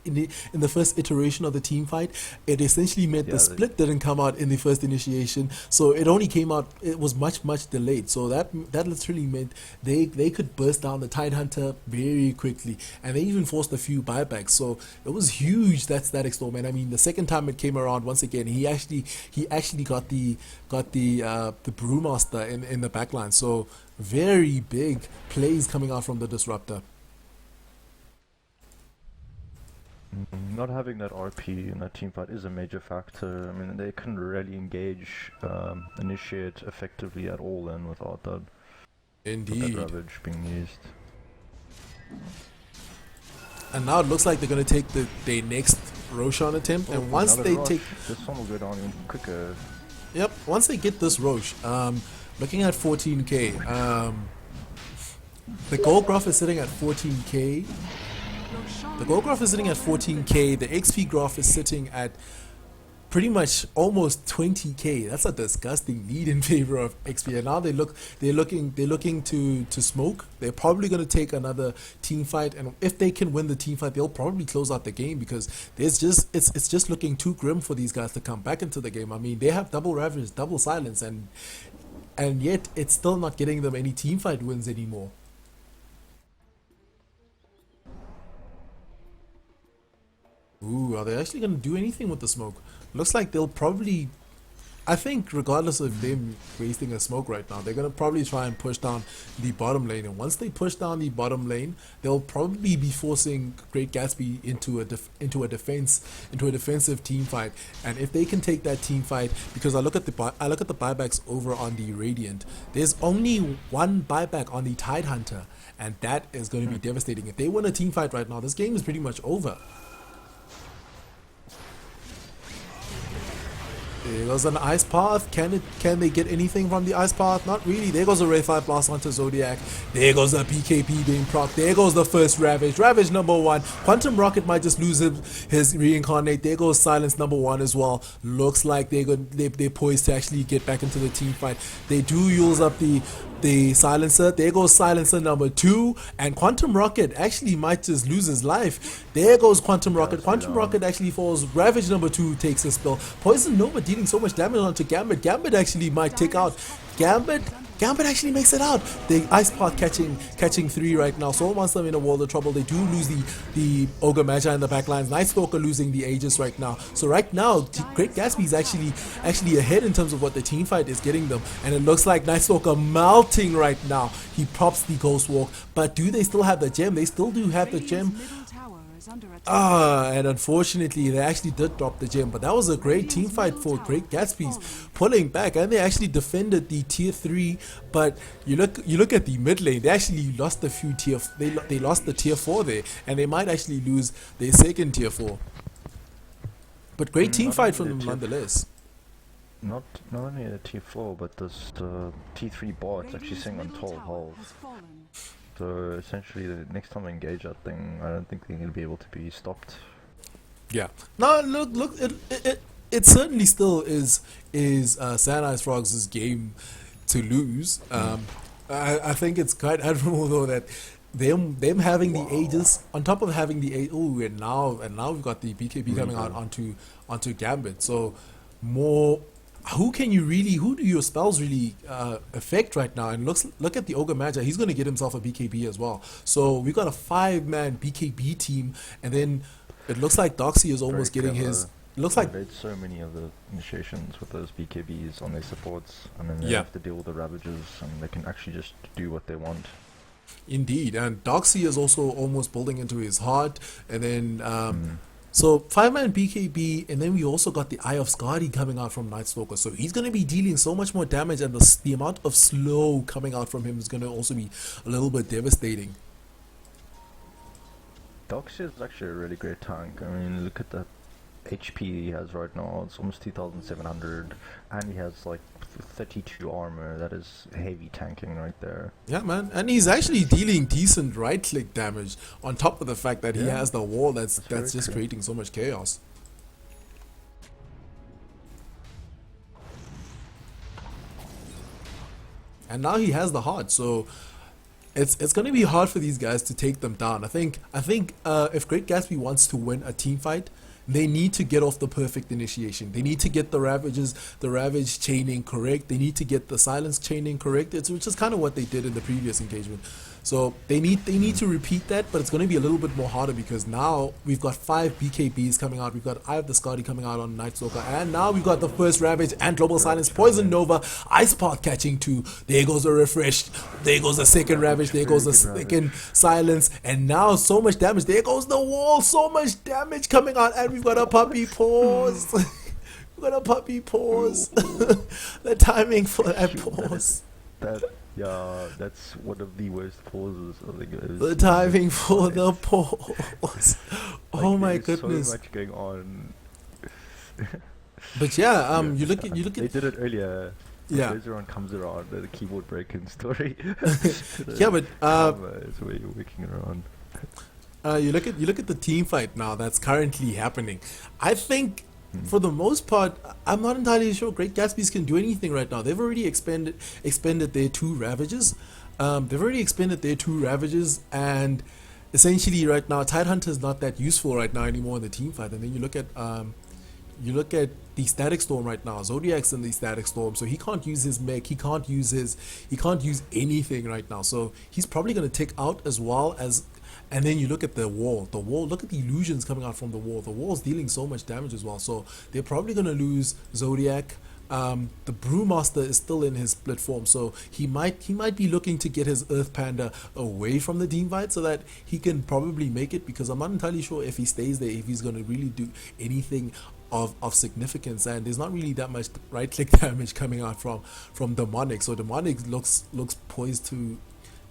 iteration of the team fight. It essentially meant the Split didn't come out in the first initiation, so it only came out. It was much delayed. So that literally meant they could burst down the Tidehunter very quickly, and they even forced a few buybacks. So it was huge, that Static Storm. And I mean, the second time it came around, once again, he actually got the Brewmaster in the backline. So very big plays coming out from the Disruptor. Not having that RP in that team fight is a major factor. I mean, they couldn't really engage, initiate effectively at all then without that. Indeed. That Ravage being used. And now it looks like they're going to take their next Roshan attempt. And once they take... This one will go down even quicker. Yep, once they get this Roche, looking at 14k, the gold graph is sitting at 14k. The gold graph is sitting at 14k. The XP graph is sitting at pretty much almost 20k. That's a disgusting lead in favor of XP. And now they're looking to smoke. They're probably going to take another team fight, and if they can win the team fight, they'll probably close out the game, because it's just looking too grim for these guys to come back into the game. I mean, they have double Ravage, double Silence, and yet it's still not getting them any team fight wins anymore. Ooh, are they actually going to do anything with the smoke? Looks like they'll probably I think regardless of them wasting a smoke right now, they're gonna probably try and push down the bottom lane. And once they push down the bottom lane, they'll probably be forcing Great Gatsby into a defensive team fight. And if they can take that team fight, because I look at the buybacks over on the Radiant, there's only one buyback on the Tidehunter, and that is going to be devastating. If they win a team fight right now, this game is pretty much over. There goes an ice path. Can they get anything from the ice path? Not really. There goes a Ray 5 blast onto Zodiac. There goes the PKP being proc. There goes the first Ravage. Ravage number 1. Quantum Rocket might just lose his reincarnate. There goes Silence number 1 as well. Looks like they're poised to actually get back into the team fight. They do use up the silencer. There goes silencer number 2, and Quantum Rocket actually might just lose his life. There goes Quantum Rocket. Quantum Rocket actually falls. Ravage number 2 takes a spill. Poison Nova dealing so much damage onto Gambit. Gambit actually might take out Gambit actually makes it out. The Ice Path catching 3 right now. Soul Monster in a world of trouble. They do lose the Ogre Magi in the backlines. Night Stalker losing the Aegis right now. So right now, Great Gatsby is actually ahead in terms of what the team fight is getting them. And it looks like Night Stalker melting right now. He pops the Ghost Walk. But do they still have the gem? They still do have the gem. And unfortunately they actually did drop the gem, but that was a great team fight for Great Gatsby's pulling back, and they actually defended the tier 3. But you look at the mid lane, they actually lost a few they lost the tier 4 there, and they might actually lose their second tier 4. But great team fight from them nonetheless. Not only the tier 4, but this T3 bot actually sitting on 12 health. So essentially, the next time we engage that thing, I don't think they're going to be able to be stopped. Yeah. No, look. It certainly still is Sand Icefrogs' game to lose. I think it's quite admirable though that them having the Aegis on top of having the and now we've got the BKB coming out onto Gambit. So more. Who do your spells really affect right now? And look at the Ogre Magi. He's going to get himself a BKB as well. So we got a 5-man BKB team, and then it looks like Doxy is almost getting his. It looks like made so many of the initiations with those BKBs on their supports, and then they have to deal with the Ravages, and they can actually just do what they want. Indeed, and Doxy is also almost building into his heart, and then. So 5-man BKB, and then we also got the Eye of Skadi coming out from Night Stalker. So he's going to be dealing so much more damage, and the amount of slow coming out from him is going to also be a little bit devastating. Doxy is actually a really great tank. I mean, look at the HP he has right now. It's almost 2,700, and he has like 32 armor. That is heavy tanking right there. Yeah, man, and he's actually dealing decent right-click damage on top of the fact that he has the wall that's just creating so much chaos. And now he has the heart, so it's going to be hard for these guys to take them down. I think if Great Gatsby wants to win a team fight, they need to get off the perfect initiation. They need to get the Ravage chaining correct. They need to get the silence chaining correct. Which is kind of what they did in the previous engagement. So they need to repeat that, but it's going to be a little bit more harder because now we've got 5 BKBs coming out. We've got Eye of the Skadi coming out on Night Stalker, and now we've got the first Ravage and Global Silence, Poison Nova, Ice Path catching 2. There goes a refresh. There goes the second Ravage. There goes the second Silence, and now so much damage. There goes the wall. So much damage coming out, and we've got a puppy pause. We've got a puppy pause. The timing for that pause. Yeah, that's one of the worst pauses. I think it is. The timing for the pause. Oh my goodness! So much going on. But yeah, you look at. They did it earlier. Yeah. Everyone comes around the keyboard breaking story. Yeah, but is where you're working around. You look at the team fight now that's currently happening. I think. For the most part, I'm not entirely sure Great Gatsby's can do anything right now. They've already expended their 2 Ravages. And essentially right now, Tidehunter is not that useful right now anymore in the team fight. And then you look at the Static Storm right now. Zodiac's in the Static Storm, so he can't use his mech. He can't use anything right now. So he's probably going to take out as well as. And then you look at the wall. Look at the illusions coming out from the wall. The wall's dealing so much damage as well. So they're probably going to lose Zodiac. the Brewmaster is still in his split form, so he might be looking to get his Earth Panda away from the team fight so that he can probably make it, because I'm not entirely sure if he stays there, if he's going to really do anything of significance, and there's not really that much right click damage coming out from Demonic, so Demonic looks poised to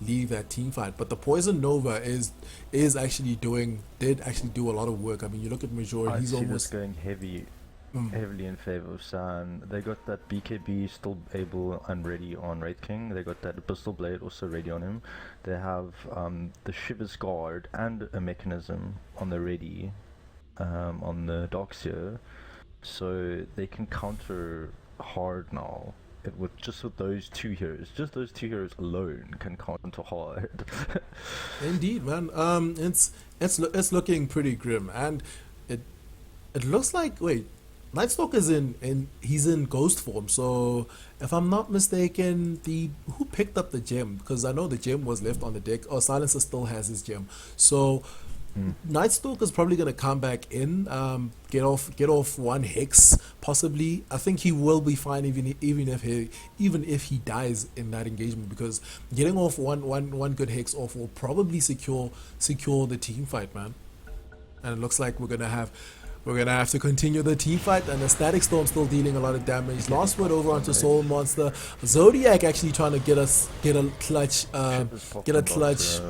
leave that team fight. But the Poison Nova did actually do a lot of work. I mean, you look at Major, I he's see almost this going heavily in favor of San. They got that BKB still able and ready on Wraith King. They got that Pistol Blade also ready on him. They have the Shivers Guard and a Mechanism on the ready on the Darkseer, so they can counter hard now. With those two heroes, just those two heroes alone can counter hard. Indeed, man. It's looking pretty grim, and it looks like, wait, Nightstalker's he's in ghost form. So if I'm not mistaken, who picked up the gem? Because I know the gem was left on the deck. Oh, Silencer still has his gem. So Nightstalker's probably gonna come back in, get off one hex possibly. I think he will be fine even if he dies in that engagement, because getting off one good hex off will probably secure the team fight, man. And it looks like we're gonna have to continue the team fight, and the Static Storm still dealing a lot of damage. Last word over onto Soul Monster. Zodiac actually trying to get a clutch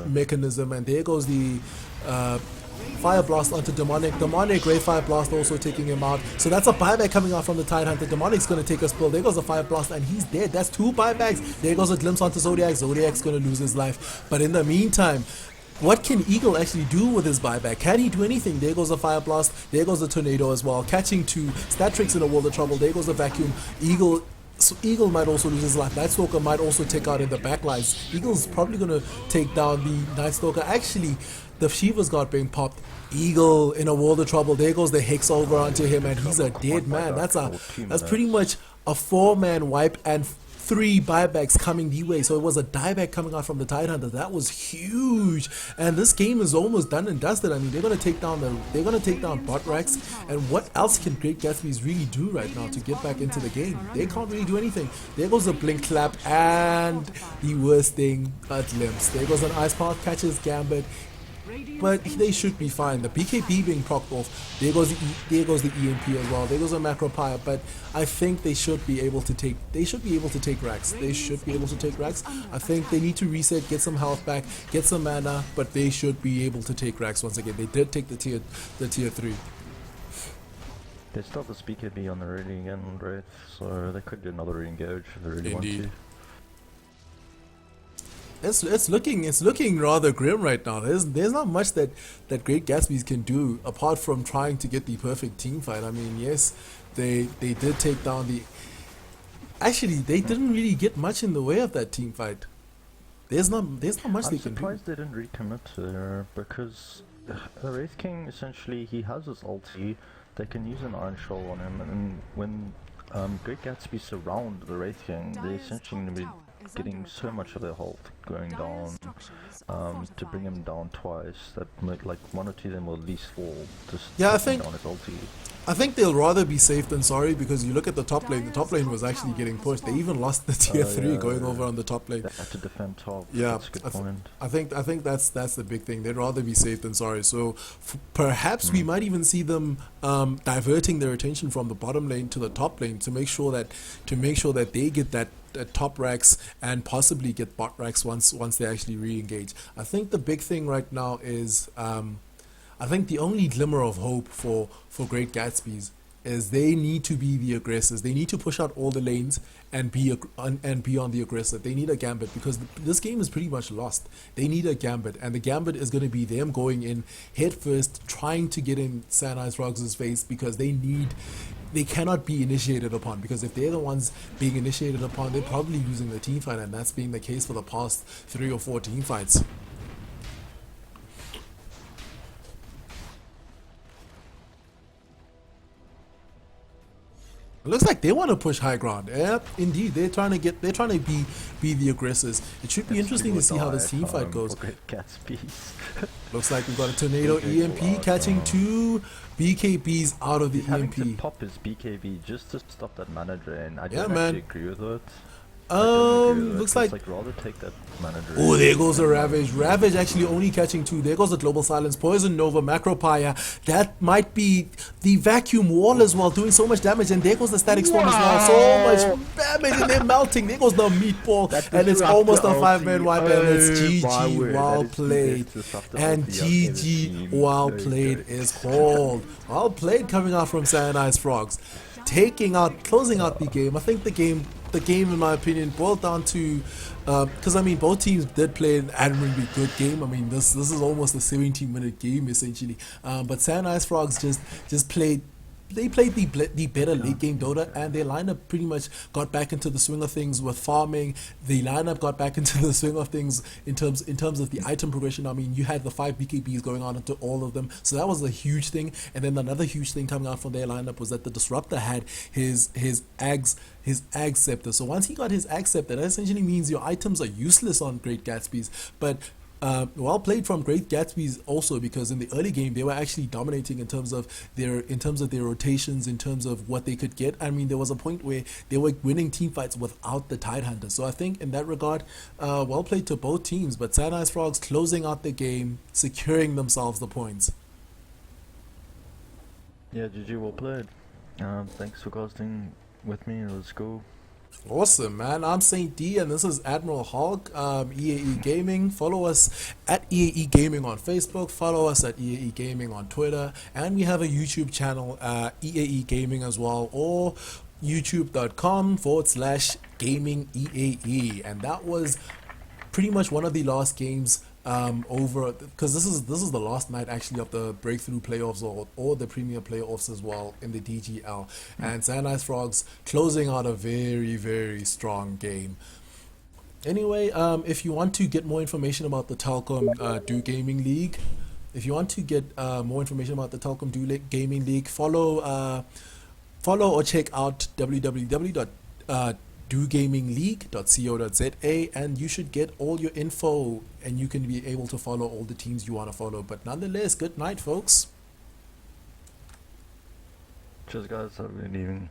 mechanism, and there goes the Fire Blast onto Demonic. Demonic, Ray Fire Blast also taking him out. So that's a buyback coming out from the Tidehunter. Demonic's going to take a spill. There goes the Fire Blast, and he's dead. That's 2 buybacks. There goes a glimpse onto Zodiac. Zodiac's going to lose his life. But in the meantime, what can Eagle actually do with his buyback? Can he do anything? There goes the Fire Blast. There goes the Tornado as well. Catching 2. Statrix in a world of trouble. There goes the Vacuum. Eagle might also lose his life. Nightstalker might also take out in the backlines. Eagle's probably going to take down the Nightstalker. Actually, the Shiva's Guard being popped. Eagle in a world of trouble. There goes the Hex over onto him, and he's a dead man. That's pretty much a 4-man wipe and 3 buybacks coming the way. So it was a dieback coming out from the Tidehunter. That was huge. And this game is almost done and dusted. I mean, they're gonna take down bot racks. And what else can Great Gatsbies really do right now to get back into the game? They can't really do anything. There goes a Blink Clap, and the worst thing, a glimpse. There goes an Ice Path, catches Gambit. But they should be fine. The BKB being procced off. There goes the EMP as well. There goes a Macro Pyre. But I think they should be able to take racks. They should be able to take racks. I think they need to reset, get some health back, get some mana, but they should be able to take racks once again. They did take the tier 3. They still have the BKB on the ready again, right? So they could do another re-engage if they really want to. It's looking rather grim right now. There's not much that Great Gatsbies can do apart from trying to get the perfect team fight. I mean, yes, they did take down the. Actually, they didn't really get much in the way of that team fight. There's not much they can do. I'm surprised they didn't recommit there, because the Wraith King, essentially, he has his ulti. They can use an Iron Shoal on him, and when Great Gatsby surround the Wraith King, they essentially going to be getting so much of their health going down to bring him down twice. That like 1 or 2 of them will at least fall. I think they'll rather be safe than sorry, because you look at the top lane. The top lane was actually getting pushed. They even lost the tier 3 going over on the top lane. They had to defend top. Yeah, that's a good point. I think that's the big thing. They'd rather be safe than sorry. So perhaps we might even see them diverting their attention from the bottom lane to the top lane to make sure that they get that top racks and possibly get bot racks once they actually re-engage. I think the big thing right now is I think the only glimmer of hope for Great Gatsbies is they need to be the aggressors. They need to push out all the lanes and be on the aggressor. They need a Gambit, because this game is pretty much lost. They need a Gambit, and the Gambit is going to be them going in head first, trying to get in Icefrogs' face, because they cannot be initiated upon, because if they're the ones being initiated upon, they're probably losing the team fight, and that's been the case for the past 3 or 4 team fights. It looks like they want to push high ground. Yeah, indeed, they're trying to be the aggressors. It should be interesting to see how this team fight goes. Gatsbies. Looks like we've got a Tornado EMP catching 2 BKB's out of the He's having to EMP. pop his BKB just to stop that mana drain. I Yeah, don't man. actually agree with it. I don't agree with it. Looks It's like rather take that mana drain. oh, there goes the Ravage. Ravage actually only catching 2. There goes the Global Silence. Poison Nova, Macropire. That might be the Vacuum Wall as well, doing so much damage. And there goes the Static Storm as well. So much damage, and they're melting. There goes the Meatball. And it's almost a 5-man wipe. And it's GG. Well played. And GG. Well played is called. Well played coming out from Sand Icefrogs. Closing out the game. I think the game in my opinion boiled down to because I mean both teams did play an admirably good game. I mean this is almost a 17-minute game essentially, but Sand Icefrogs just played the better late game Dota, and their lineup pretty much got back into the swing of things with farming. The lineup got back into the swing of things in terms of the item progression. I mean, you had the 5 BKBs going on into all of them, so that was a huge thing. And then another huge thing coming out from their lineup was that the Disruptor had his Ag Scepter. So once he got his Ag Scepter, that essentially means your items are useless on Great Gatsbies. But well played from Great Gatsby's also, because in the early game they were actually dominating in terms of their rotations, in terms of what they could get. I mean, there was a point where they were winning team fights without the Tidehunter. So I think in that regard, well played to both teams. But Sand Icefrogs closing out the game, securing themselves the points. Yeah, GG, well played. Thanks for casting with me. Let's go. Awesome, man. I'm Saint D, and this is Admiral Hulk, EAE Gaming. Follow us at EAE Gaming on Facebook. Follow us at EAE Gaming on Twitter. And we have a YouTube channel, EAE Gaming as well, or youtube.com/gaming EAE. And that was pretty much one of the last games over, because this is the last night actually of the breakthrough playoffs or the premier playoffs as well in the DGL, and Sand Icefrogs closing out a very, very strong game. Anyway, if you want to get more information about the Telkom Do Gaming League, Gaming League, follow or check out www.dogamingleague.co.za, and you should get all your info, and you can be able to follow all the teams you want to follow. But nonetheless, good night, folks. Cheers, guys. Have a good evening.